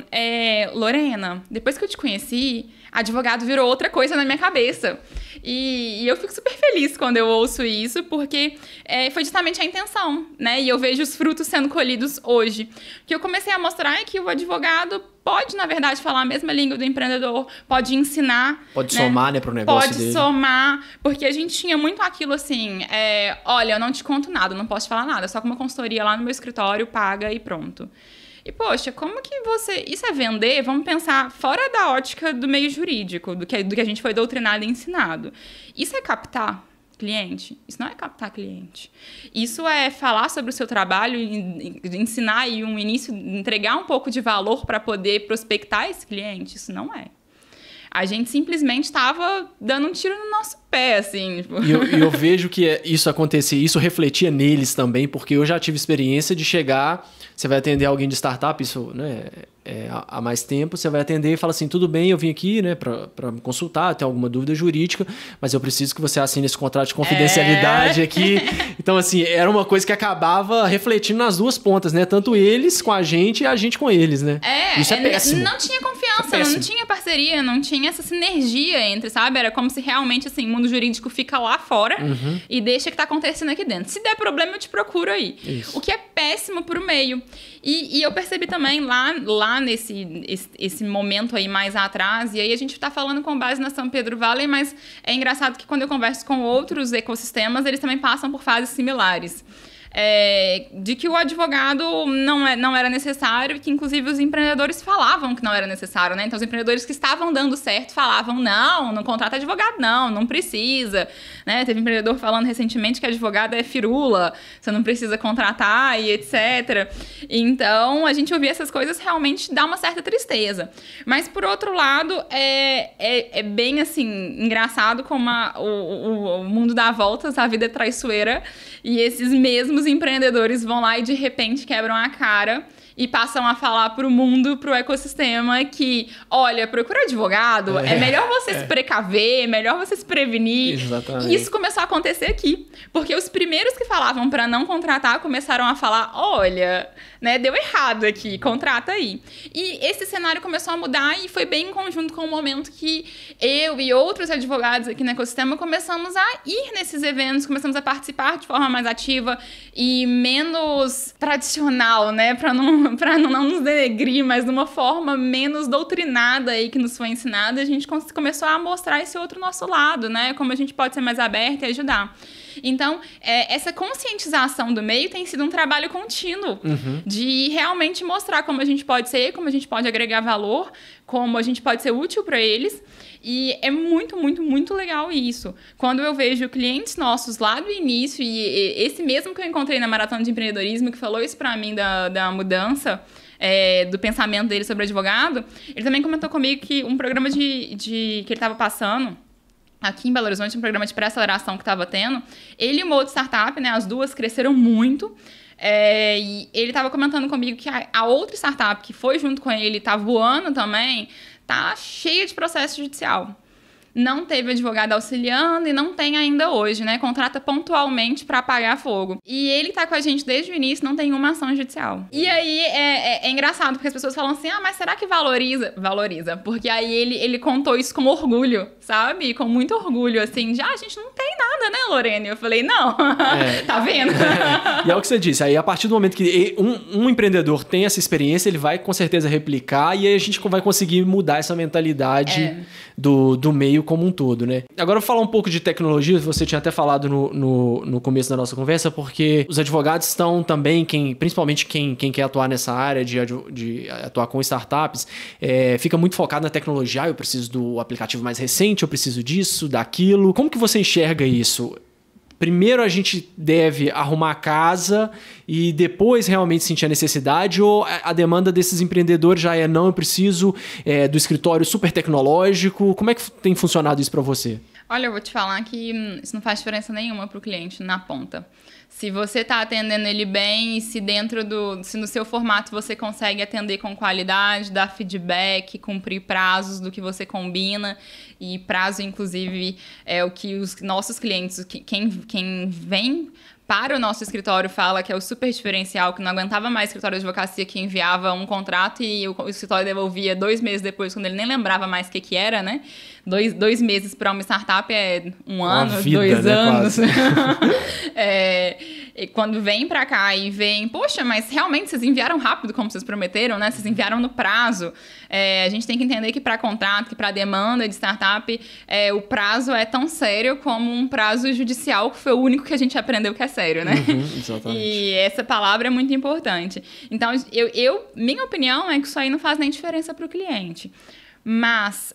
Lorena, depois que eu te conheci, advogado virou outra coisa na minha cabeça. E eu fico super feliz quando eu ouço isso, porque foi justamente a intenção, né? E eu vejo os frutos sendo colhidos hoje. O que eu comecei a mostrar é que o advogado pode, na verdade, falar a mesma língua do empreendedor, pode ensinar. Pode somar, né, pro negócio dele. Pode somar, porque a gente tinha muito aquilo assim, olha, eu não te conto nada, não posso te falar nada, só com uma consultoria lá no meu escritório, paga e pronto. E, poxa, como que isso é vender? Vamos pensar fora da ótica do meio jurídico, do que a gente foi doutrinado e ensinado. Isso é captar cliente? Isso não é captar cliente. Isso é falar sobre o seu trabalho, ensinar e entregar um pouco de valor para poder prospectar esse cliente? Isso não é. A gente simplesmente estava dando um tiro no nosso pé, assim. Tipo. E eu vejo que isso acontecia, isso refletia neles também, porque eu já tive experiência de chegar, você vai atender alguém de startup, isso, né, há mais tempo, você vai atender e fala assim, tudo bem, eu vim aqui, né, para me consultar, ter alguma dúvida jurídica, mas eu preciso que você assine esse contrato de confidencialidade aqui. Então, assim, era uma coisa que acabava refletindo nas duas pontas, né, tanto eles com a gente e a gente com eles, né. Isso é péssimo. Não tinha confiança aliança, não tinha parceria, não tinha essa sinergia entre, sabe? Era como se realmente, assim, o mundo jurídico fica lá fora e deixa o que tá acontecendo aqui dentro. Se der problema, eu te procuro aí. Isso. O que é péssimo pro meio. E eu percebi também lá nesse momento aí mais atrás, e aí a gente tá falando com base na São Pedro Valley, mas é engraçado que quando eu converso com outros ecossistemas, eles também passam por fases similares. De que o advogado não era necessário, que inclusive os empreendedores falavam que não era necessário, né? Então os empreendedores que estavam dando certo falavam, não contrata advogado não precisa, né? Teve empreendedor falando recentemente que advogado é firula, você não precisa contratar e etc. Então a gente ouvir essas coisas realmente dá uma certa tristeza. Mas por outro lado, é bem assim, engraçado como o mundo dá voltas, a vida é traiçoeira, e esses mesmos empreendedores vão lá e de repente quebram a cara e passam a falar pro mundo, pro ecossistema que, olha, procura advogado, é melhor você se precaver, é melhor você se prevenir. Exatamente. E isso começou a acontecer aqui, porque os primeiros que falavam para não contratar começaram a falar, olha, né, deu errado aqui, contrata aí. E esse cenário começou a mudar e foi bem em conjunto com o momento que eu e outros advogados aqui no ecossistema começamos a ir nesses eventos, começamos a participar de forma mais ativa e menos tradicional, né, para não nos denegrir, mas de uma forma menos doutrinada aí que nos foi ensinada, a gente começou a mostrar esse outro nosso lado, né? Como a gente pode ser mais aberto e ajudar. Então, essa conscientização do meio tem sido um trabalho contínuo de realmente mostrar como a gente pode ser, como a gente pode agregar valor, como a gente pode ser útil para eles. E é muito, muito, muito legal isso. Quando eu vejo clientes nossos lá do início, e esse mesmo que eu encontrei na Maratona de Empreendedorismo, que falou isso pra mim da mudança do pensamento dele sobre advogado, ele também comentou comigo que um programa que ele estava passando aqui em Belo Horizonte, um programa de pré-aceleração que estava tendo, ele e uma outra startup, né, as duas cresceram muito. E ele estava comentando comigo que a outra startup que foi junto com ele, tá voando também, tá cheia de processo judicial. Não teve advogado auxiliando e não tem ainda hoje, né? Contrata pontualmente para apagar fogo. E ele tá com a gente desde o início, não tem uma ação judicial. E aí é engraçado, porque as pessoas falam assim, mas será que valoriza? Valoriza, porque aí ele contou isso com orgulho, sabe? Com muito orgulho, assim, de, a gente não tem nada, né, Lorene? Eu falei, não, tá vendo? E é o que você disse, aí a partir do momento que um empreendedor tem essa experiência, ele vai com certeza replicar e aí a gente vai conseguir mudar essa mentalidade do meio como um todo, né? Agora eu vou falar um pouco de tecnologia, você tinha até falado no começo da nossa conversa, porque os advogados estão também, principalmente quem quer atuar nessa área de atuar com startups, fica muito focado na tecnologia, eu preciso do aplicativo mais recente, eu preciso disso, daquilo. Como que você enxerga isso? Primeiro a gente deve arrumar a casa e depois realmente sentir a necessidade, ou a demanda desses empreendedores já não, eu preciso do escritório super tecnológico? Como é que tem funcionado isso para você? Olha, eu vou te falar que isso não faz diferença nenhuma para o cliente na ponta. Se você está atendendo ele bem e se no seu formato você consegue atender com qualidade, dar feedback, cumprir prazos do que você combina, e prazo, inclusive, é o que os nossos clientes, quem vem para o nosso escritório fala que é o super diferencial, que não aguentava mais escritório de advocacia que enviava um contrato e o escritório devolvia 2 meses depois, quando ele nem lembrava mais o que era, né? 2 meses para uma startup é 1 ano, vida, 2 né, anos. E quando vem para cá e vem, poxa, mas realmente vocês enviaram rápido, como vocês prometeram, né? Vocês enviaram no prazo. A gente tem que entender que para contrato, que para demanda de startup, o prazo é tão sério como um prazo judicial, que foi o único que a gente aprendeu que é sério, né? Exatamente. E essa palavra é muito importante. Então, minha opinião é que isso aí não faz nem diferença para o cliente. Mas,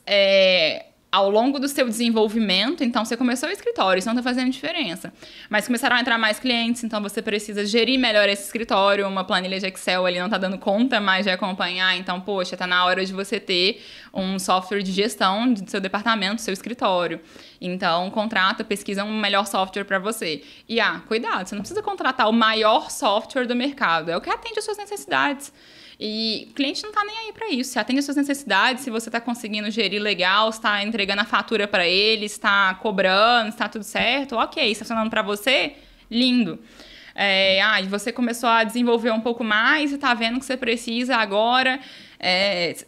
ao longo do seu desenvolvimento, então você começou o escritório, isso não está fazendo diferença. Mas começaram a entrar mais clientes, então você precisa gerir melhor esse escritório, uma planilha de Excel ali não está dando conta mais de acompanhar, então, poxa, está na hora de você ter um software de gestão do seu departamento, do seu escritório. Então, contrata, pesquisa um melhor software para você. E, cuidado, você não precisa contratar o maior software do mercado, é o que atende às suas necessidades. E o cliente não está nem aí para isso. Você atende às suas necessidades, se você está conseguindo gerir legal, está entregando a fatura para ele, está cobrando, está tudo certo, ok, está funcionando para você, lindo. E você começou a desenvolver um pouco mais e está vendo que você precisa agora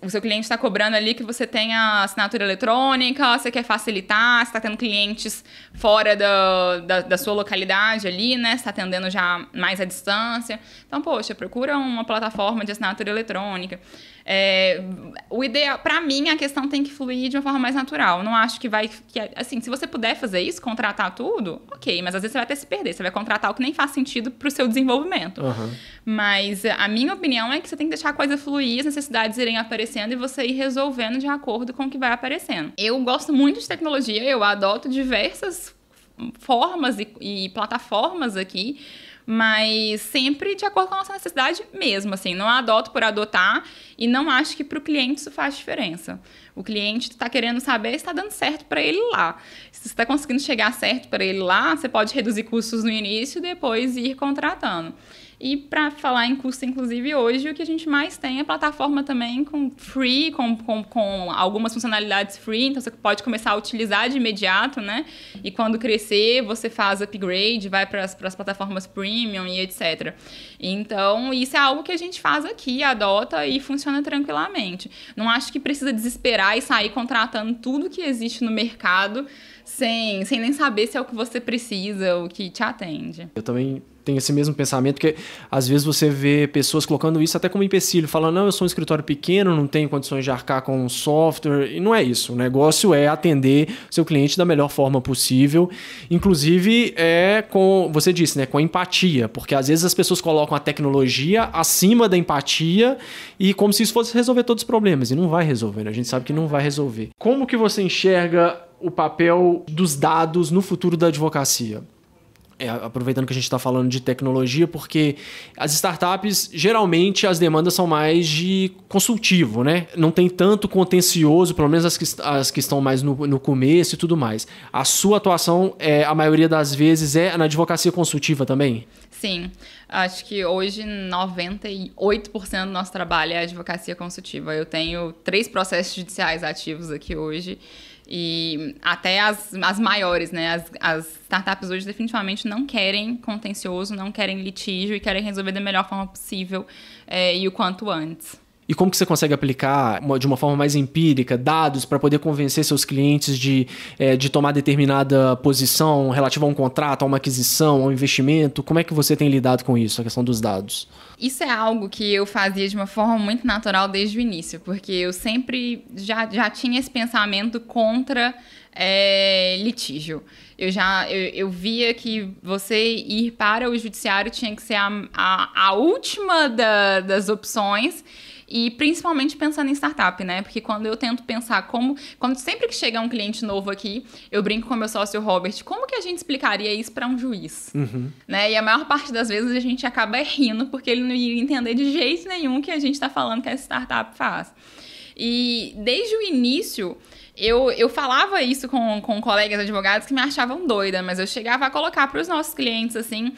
O seu cliente está cobrando ali que você tenha assinatura eletrônica, você quer facilitar, você está tendo clientes fora da sua localidade ali, né? Você está atendendo já mais à distância. Então, poxa, procura uma plataforma de assinatura eletrônica. O ideal, para mim, a questão tem que fluir de uma forma mais natural. Não acho que assim, se você puder fazer isso, contratar tudo, ok, mas às vezes você vai até se perder. Você vai contratar o que nem faz sentido pro seu desenvolvimento. Uhum. Mas a minha opinião é que você tem que deixar a coisa fluir, as necessidades irem aparecendo e você ir resolvendo de acordo com o que vai aparecendo. Eu gosto muito de tecnologia, eu adoto diversas formas e plataformas aqui, mas sempre de acordo com a nossa necessidade mesmo, assim, não adoto por adotar e não acho que para o cliente isso faz diferença. O cliente está querendo saber se está dando certo para ele lá. Se você está conseguindo chegar certo para ele lá, você pode reduzir custos no início e depois ir contratando. E para falar em custo, inclusive, hoje o que a gente mais tem é plataforma também com free, com algumas funcionalidades free, então você pode começar a utilizar de imediato, né? E quando crescer, você faz upgrade, vai para as plataformas premium e etc. Então, isso é algo que a gente faz aqui, adota e funciona tranquilamente. Não acho que precisa desesperar e sair contratando tudo que existe no mercado sem nem saber se é o que você precisa, o que te atende. Eu também tenho esse mesmo pensamento, porque às vezes você vê pessoas colocando isso até como empecilho, falando, não, eu sou um escritório pequeno, não tenho condições de arcar com um software, e não é isso. O negócio é atender seu cliente da melhor forma possível, inclusive com, você disse, né, com empatia, porque às vezes as pessoas colocam a tecnologia acima da empatia e como se isso fosse resolver todos os problemas, e não vai resolver, né? A gente sabe que não vai resolver. Como que você enxerga o papel dos dados no futuro da advocacia? Aproveitando que a gente está falando de tecnologia, porque as startups, geralmente, as demandas são mais de consultivo, né? Não tem tanto contencioso, pelo menos as que estão mais no começo e tudo mais. A sua atuação, a maioria das vezes, é na advocacia consultiva também? Sim. Acho que hoje 98% do nosso trabalho é advocacia consultiva. Eu tenho 3 processos judiciais ativos aqui hoje. E até as maiores, né? As startups hoje definitivamente não querem contencioso, não querem litígio e querem resolver da melhor forma possível e o quanto antes. E como que você consegue aplicar de uma forma mais empírica dados para poder convencer seus clientes de tomar determinada posição relativa a um contrato, a uma aquisição, a um investimento? Como é que você tem lidado com isso, a questão dos dados? Isso é algo que eu fazia de uma forma muito natural desde o início, porque eu sempre já tinha esse pensamento contra litígio. Eu via que você ir para o judiciário tinha que ser a última das opções. E principalmente pensando em startup, né? Porque quando eu tento pensar sempre que chega um cliente novo aqui, eu brinco com meu sócio Robert, como que a gente explicaria isso para um juiz? Uhum. Né? E a maior parte das vezes a gente acaba rindo, porque ele não ia entender de jeito nenhum o que a gente está falando que essa startup faz. E desde o início, eu falava isso com colegas advogados que me achavam doida, mas eu chegava a colocar para os nossos clientes, assim,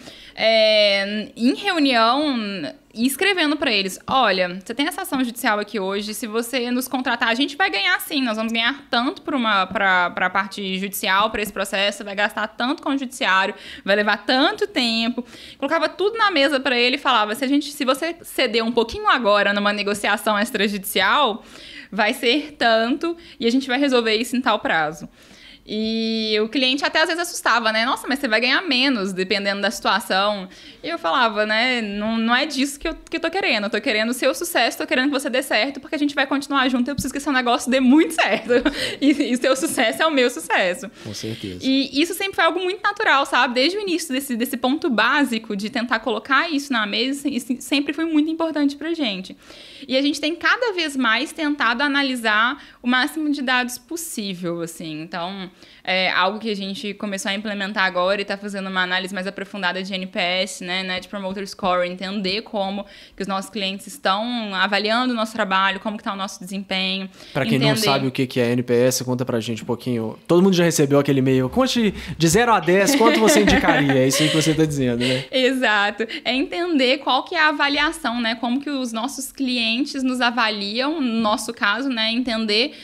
em reunião e escrevendo para eles, olha, você tem essa ação judicial aqui hoje, se você nos contratar, a gente vai ganhar sim, nós vamos ganhar tanto para a parte judicial, para esse processo, vai gastar tanto com o judiciário, vai levar tanto tempo. Colocava tudo na mesa para ele e falava, se você ceder um pouquinho agora numa negociação extrajudicial, vai ser tanto e a gente vai resolver isso em tal prazo. E o cliente até às vezes assustava, né? Nossa, mas você vai ganhar menos, dependendo da situação. E eu falava, né? Não é disso que eu tô querendo. Eu tô querendo o seu sucesso, tô querendo que você dê certo, porque a gente vai continuar junto e eu preciso que seu negócio dê muito certo. E o seu sucesso é o meu sucesso. Com certeza. E isso sempre foi algo muito natural, sabe? Desde o início desse ponto básico de tentar colocar isso na mesa, isso sempre foi muito importante pra gente. E a gente tem cada vez mais tentado analisar o máximo de dados possível, assim. Então, algo que a gente começou a implementar agora e está fazendo uma análise mais aprofundada de NPS, né, Net Promoter Score, entender como que os nossos clientes estão avaliando o nosso trabalho, como que está o nosso desempenho. Para quem não sabe o que é NPS, conta pra gente um pouquinho. Todo mundo já recebeu aquele e-mail. Conte de 0 a 10, quanto você indicaria? É isso aí que você está dizendo, né? Exato. É entender qual que é a avaliação, né? Como que os nossos clientes nos avaliam, no nosso caso, né? Entender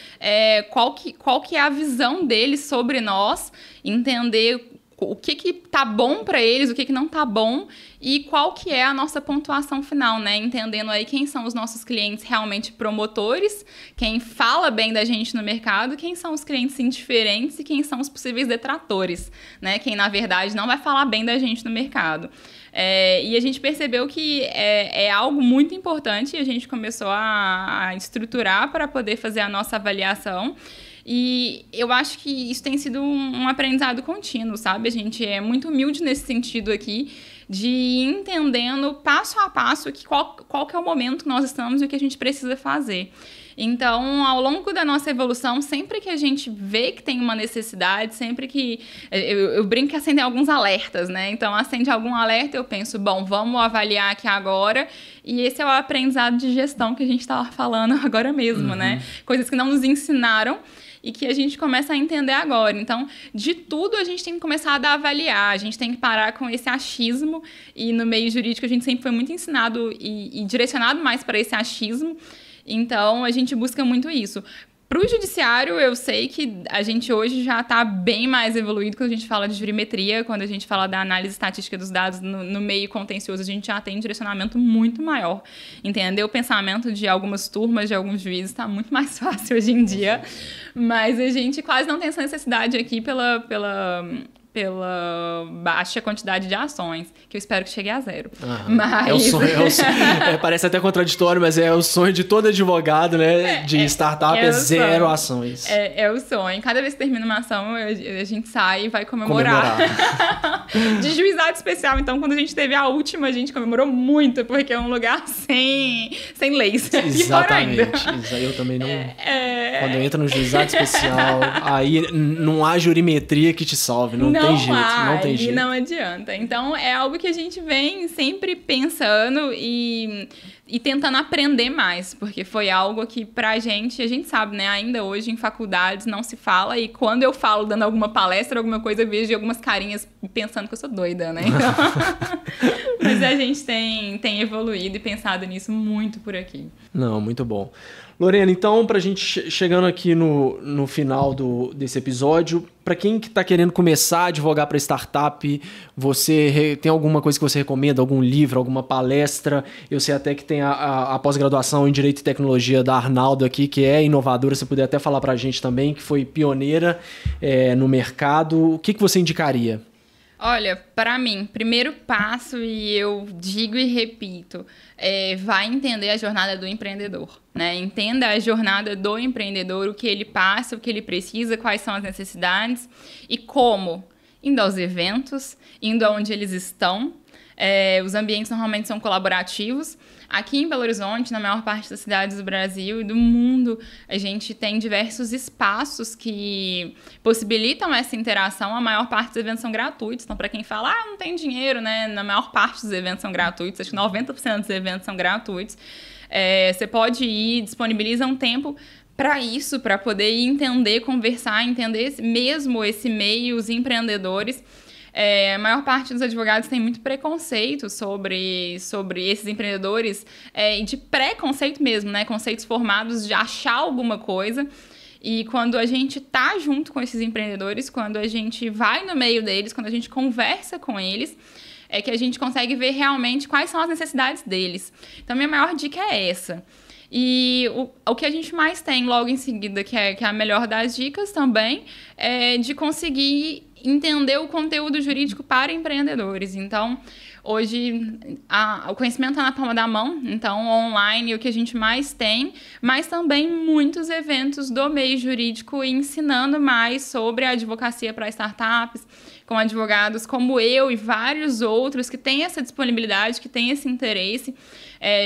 qual que é a visão deles sobre nós, entender o que tá bom para eles, o que não tá bom e qual que é a nossa pontuação final, né? Entendendo aí quem são os nossos clientes realmente promotores, quem fala bem da gente no mercado, quem são os clientes indiferentes e quem são os possíveis detratores, né? Quem, na verdade, não vai falar bem da gente no mercado. E a gente percebeu que é algo muito importante e a gente começou a estruturar para poder fazer a nossa avaliação. E eu acho que isso tem sido um aprendizado contínuo, sabe? A gente é muito humilde nesse sentido aqui, de ir entendendo passo a passo qual que é o momento que nós estamos e o que a gente precisa fazer. Então, ao longo da nossa evolução, sempre que a gente vê que tem uma necessidade, sempre que... Eu brinco que acendem alguns alertas, né? Então, acende algum alerta, eu penso, bom, vamos avaliar aqui agora. E esse é o aprendizado de gestão que a gente estava falando agora mesmo, né? Coisas que não nos ensinaram e que a gente começa a entender agora. Então, de tudo, a gente tem que começar a avaliar, a gente tem que parar com esse achismo, e no meio jurídico a gente sempre foi muito ensinado e direcionado mais para esse achismo, então a gente busca muito isso. Para o judiciário, eu sei que a gente hoje já está bem mais evoluído quando a gente fala de jurimetria, quando a gente fala da análise estatística dos dados no meio contencioso, a gente já tem um direcionamento muito maior. Entender o pensamento de algumas turmas, de alguns juízes, está muito mais fácil hoje em dia, mas a gente quase não tem essa necessidade aqui pela baixa quantidade de ações, que eu espero que chegue a zero. Mas... É o sonho. Parece até contraditório, mas é o sonho de todo advogado, né? De startup é zero ações. É o sonho. Cada vez que termina uma ação, a gente sai e vai comemorar. De juizado especial, então, quando a gente teve a última, a gente comemorou muito, porque é um lugar sem leis. Exatamente. Eu também não... Quando entra no juizado especial, aí não há jurimetria que te salve, não tem jeito. E não adianta. Então, é algo que a gente vem sempre pensando e tentando aprender mais, porque foi algo que pra gente, a gente sabe, né, ainda hoje em faculdades não se fala, e quando eu falo dando alguma palestra, alguma coisa, eu vejo algumas carinhas pensando que eu sou doida, né? Então, mas a gente tem evoluído e pensado nisso muito por aqui. Não, muito bom. Lorena, então, pra gente chegando aqui no final desse episódio, para quem que tá querendo começar a advogar para startup, você tem alguma coisa que você recomenda? Algum livro, alguma palestra? Eu sei até que tem a pós-graduação em Direito e Tecnologia da Arnaldo aqui, que é inovadora, se puder até falar pra gente também, que foi pioneira no mercado. O que você indicaria? Olha, para mim, primeiro passo, e eu digo e repito, vai entender a jornada do empreendedor, né? Entenda a jornada do empreendedor, o que ele passa, o que ele precisa, quais são as necessidades e como. Indo aos eventos, indo aonde eles estão. Os ambientes normalmente são colaborativos. Aqui em Belo Horizonte, na maior parte das cidades do Brasil e do mundo, a gente tem diversos espaços que possibilitam essa interação. A maior parte dos eventos são gratuitos. Então, para quem fala, não tem dinheiro, né? Na maior parte dos eventos são gratuitos. Acho que 90% dos eventos são gratuitos. Você pode ir, disponibiliza um tempo para isso, para poder ir entender, conversar, entender mesmo esse meio, os empreendedores. A maior parte dos advogados tem muito preconceito sobre esses empreendedores, e de preconceito mesmo, né? Conceitos formados de achar alguma coisa. E quando a gente tá junto com esses empreendedores, quando a gente vai no meio deles, quando a gente conversa com eles, é que a gente consegue ver realmente quais são as necessidades deles. Então, minha maior dica é essa. E o que a gente mais tem logo em seguida, que é a melhor das dicas também, é de conseguir entender o conteúdo jurídico para empreendedores. Então, hoje, o conhecimento está na palma da mão, então, online é o que a gente mais tem, mas também muitos eventos do meio jurídico ensinando mais sobre a advocacia para startups, com advogados como eu e vários outros que têm essa disponibilidade, que têm esse interesse.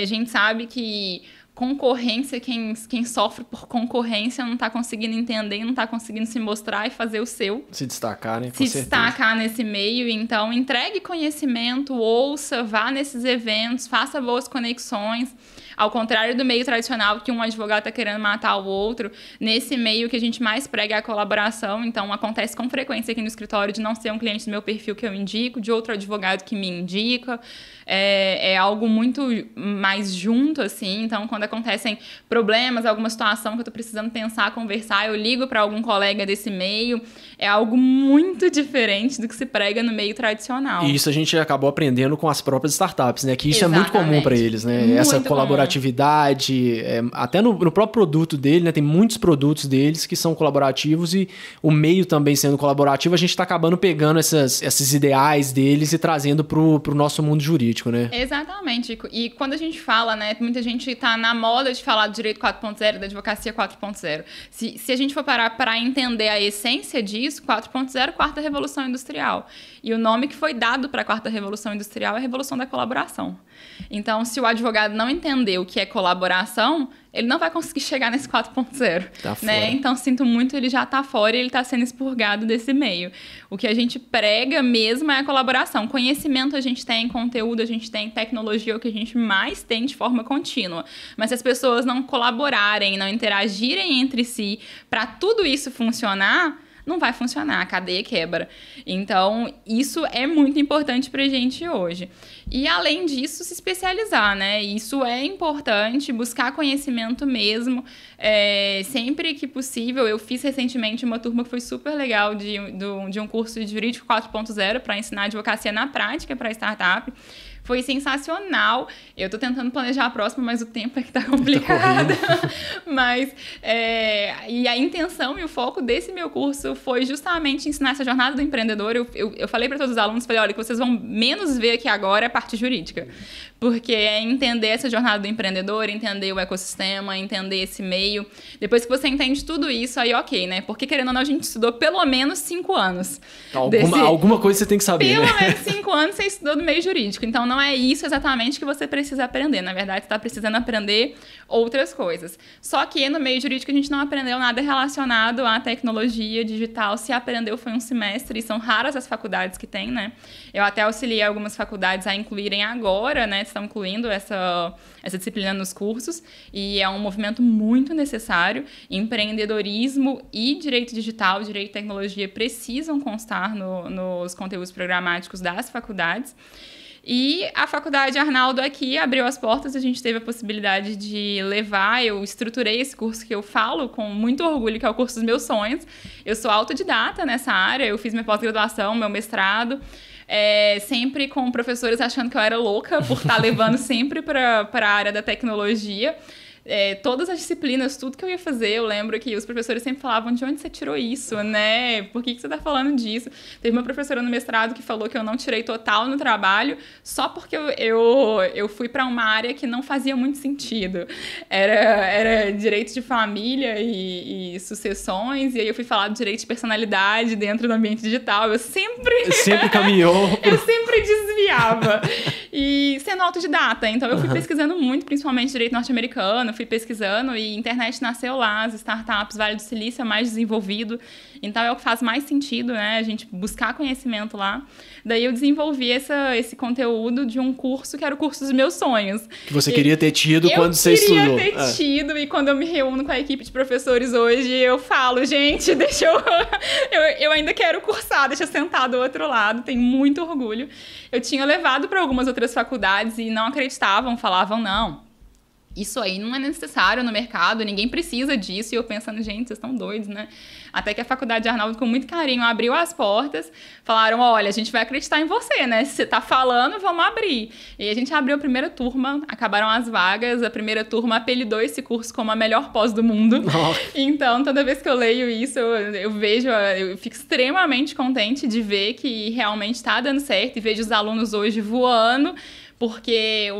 A gente sabe que concorrência, quem sofre por concorrência não está conseguindo entender, não está conseguindo se mostrar e fazer o seu. Se destacar, né? Se destacar nesse meio. Então, entregue conhecimento, ouça, vá nesses eventos, faça boas conexões. ao contrário do meio tradicional, que um advogado está querendo matar o outro, nesse meio que a gente mais prega a colaboração. Então, acontece com frequência aqui no escritório de não ser um cliente do meu perfil que eu indico, de outro advogado que me indica. É algo muito mais junto, assim. Então, quando acontecem problemas, alguma situação que eu tô precisando pensar, conversar, eu ligo para algum colega desse meio. É algo muito diferente do que se prega no meio tradicional. E isso a gente acabou aprendendo com as próprias startups, né? Que isso é muito comum para eles, né? Muito essa colaboratividade, até no próprio produto dele, né? Tem muitos produtos deles que são colaborativos e o meio também sendo colaborativo, a gente tá acabando pegando esses ideais deles e trazendo pro nosso mundo jurídico, né? Exatamente. E quando a gente fala, né? Muita gente tá na moda de falar do direito 4.0, da advocacia 4.0. Se a gente for parar para entender a essência disso, 4.0, quarta revolução industrial. E o nome que foi dado para a quarta revolução industrial é a revolução da colaboração. Então, se o advogado não entender o que é colaboração, ele não vai conseguir chegar nesse 4.0. Tá fora. Né? Então, sinto muito, ele já está fora e ele está sendo expurgado desse meio. O que a gente prega mesmo é a colaboração. Conhecimento a gente tem, conteúdo a gente tem, tecnologia é o que a gente mais tem de forma contínua. Mas se as pessoas não colaborarem, não interagirem entre si, para tudo isso funcionar, não vai funcionar, a cadeia quebra. Então, isso é muito importante pra gente hoje. E, além disso, se especializar, né? Isso é importante, buscar conhecimento mesmo. Sempre que possível, eu fiz recentemente uma turma que foi super legal de um curso de Jurídico 4.0 para ensinar advocacia na prática para startup. Foi sensacional. Eu tô tentando planejar a próxima, mas o tempo é que tá complicado. Mas, e a intenção e o foco desse meu curso foi justamente ensinar essa jornada do empreendedor. Eu falei para todos os alunos, falei, olha, que vocês vão menos ver aqui agora é a parte jurídica. Porque é entender essa jornada do empreendedor, entender o ecossistema, entender esse meio. Depois que você entende tudo isso, aí ok, né? Porque, querendo ou não, a gente estudou pelo menos 5 anos. Alguma coisa você tem que saber, pelo menos 5 anos você estudou no meio jurídico. Então, não é isso exatamente que você precisa aprender. Na verdade, você está precisando aprender outras coisas. Só que no meio jurídico a gente não aprendeu nada relacionado à tecnologia digital. Se aprendeu foi um semestre, e são raras as faculdades que tem, né? Eu até auxiliei algumas faculdades a incluírem agora, né? Estão incluindo essa disciplina nos cursos, e é um movimento muito necessário. Empreendedorismo e direito digital, direito e tecnologia precisam constar nos conteúdos programáticos das faculdades. E a Faculdade Arnaldo aqui abriu as portas, a gente teve a possibilidade de levar, eu estruturei esse curso que eu falo com muito orgulho, que é o curso dos meus sonhos. Eu sou autodidata nessa área, eu fiz minha pós-graduação, meu mestrado, sempre com professores achando que eu era louca por estar levando sempre para a área da tecnologia. Todas as disciplinas, tudo que eu ia fazer, eu lembro que os professores sempre falavam, de onde você tirou isso, né? Por que você tá falando disso? Teve uma professora no mestrado que falou que eu não tirei total no trabalho só porque eu fui para uma área que não fazia muito sentido. Era direito de família e sucessões, e aí eu fui falar do direito de personalidade dentro do ambiente digital. Eu sempre caminhou. Eu sempre desviava. E sendo autodidata, então eu fui pesquisando muito, principalmente direito norte-americano, fui pesquisando e a internet nasceu lá, as startups, Vale do Silício é mais desenvolvido, então é o que faz mais sentido, né, a gente buscar conhecimento lá. Daí eu desenvolvi esse conteúdo de um curso que era o curso dos meus sonhos. Que você queria ter tido quando você estudou. Eu queria ter tido, e quando eu me reúno com a equipe de professores hoje, eu falo, gente, eu ainda quero cursar, deixa eu sentar do outro lado, tenho muito orgulho. Eu tinha levado para algumas outras faculdades e não acreditavam, falavam, não, isso aí não é necessário no mercado, ninguém precisa disso. E eu pensando, gente, vocês estão doidos, né? Até que a Faculdade de Arnaldo, com muito carinho, abriu as portas, falaram, olha, a gente vai acreditar em você, né? Se você tá falando, vamos abrir. E a gente abriu a primeira turma, acabaram as vagas, a primeira turma apelidou esse curso como a melhor pós do mundo. Então, toda vez que eu leio isso, eu vejo, eu fico extremamente contente de ver que realmente tá dando certo, e vejo os alunos hoje voando, porque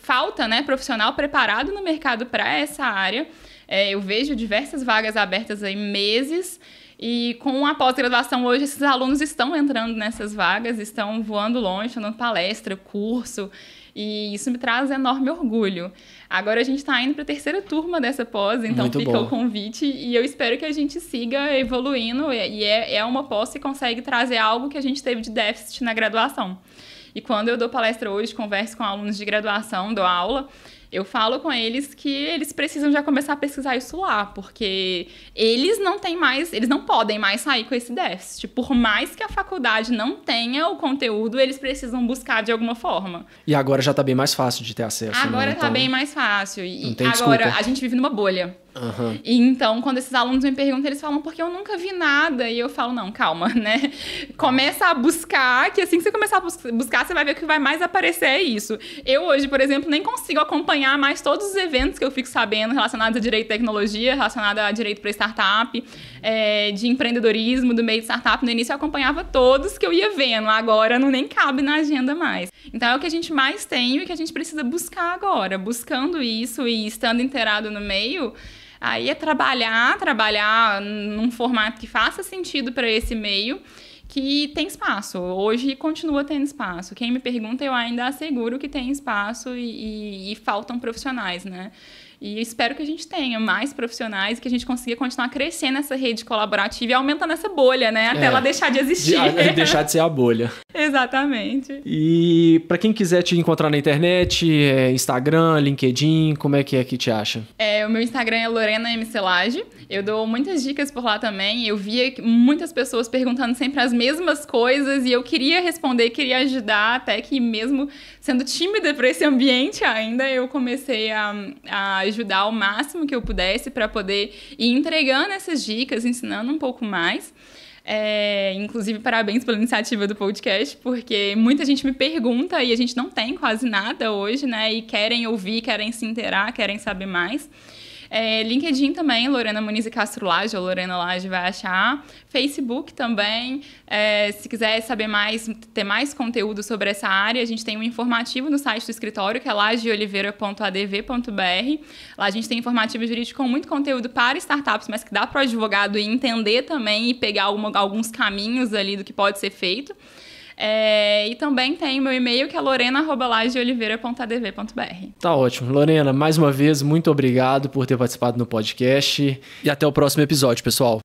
falta, né, profissional preparado no mercado para essa área. Eu vejo diversas vagas abertas aí meses, e com a pós-graduação hoje esses alunos estão entrando nessas vagas, estão voando longe, dando palestra, curso, e isso me traz enorme orgulho. Agora a gente está indo para a terceira turma dessa pós, então muito fica bom. O convite, e eu espero que a gente siga evoluindo, e é uma pós que consegue trazer algo que a gente teve de déficit na graduação. E quando eu dou palestra hoje, converso com alunos de graduação, dou aula, Eu falo com eles que eles precisam já começar a pesquisar isso lá, porque eles não podem mais sair com esse déficit. Por mais que a faculdade não tenha o conteúdo, eles precisam buscar de alguma forma. E agora já tá bem mais fácil de ter acesso, Agora né? tá bem mais fácil. E tem agora desculpa. a gente vive numa bolha. Uhum. E então, quando esses alunos me perguntam, eles falam, porque eu nunca vi nada. E eu falo, não, calma, né? Começa a buscar, que assim que você começar a buscar, você vai ver que vai mais aparecer é isso. Eu hoje, por exemplo, nem consigo acompanhar mais todos os eventos que eu fico sabendo relacionados a direito e tecnologia, relacionados a direito para startup, de empreendedorismo, do meio de startup. No início eu acompanhava todos que eu ia vendo, agora não nem cabe na agenda mais. Então é o que a gente mais tem e o que a gente precisa buscar agora. Buscando isso e estando inteirado no meio, aí é trabalhar num formato que faça sentido para esse meio, que tem espaço. Hoje continua tendo espaço. Quem me pergunta, eu ainda asseguro que tem espaço e faltam profissionais, né? E espero que a gente tenha mais profissionais e que a gente consiga continuar crescendo nessa rede colaborativa e aumentando essa bolha, né? Até ela deixar de existir. Deixar de ser a bolha. Exatamente. E para quem quiser te encontrar na internet, Instagram, LinkedIn, como é que te acha? O meu Instagram é Lorena MC Lage. Eu dou muitas dicas por lá também. Eu via muitas pessoas perguntando sempre as mesmas coisas e eu queria responder, queria ajudar, até que mesmo sendo tímida para esse ambiente ainda, eu comecei a ajudar o máximo que eu pudesse para poder ir entregando essas dicas, ensinando um pouco mais. Inclusive, parabéns pela iniciativa do podcast, porque muita gente me pergunta e a gente não tem quase nada hoje, né? E querem ouvir, querem se inteirar, querem saber mais. LinkedIn também, Lorena Muniz e Castro Lage, ou Lorena Lage vai achar. Facebook também. Se quiser saber mais, ter mais conteúdo sobre essa área, a gente tem um informativo no site do escritório, que é lageoliveira.adv.br. Lá a gente tem informativo jurídico com muito conteúdo para startups, mas que dá para o advogado entender também e pegar alguns caminhos ali do que pode ser feito. E também tem o meu e-mail, que é lorena@lageoliveira.adv.br. Tá ótimo. Lorena, mais uma vez, muito obrigado por ter participado no podcast e até o próximo episódio, pessoal.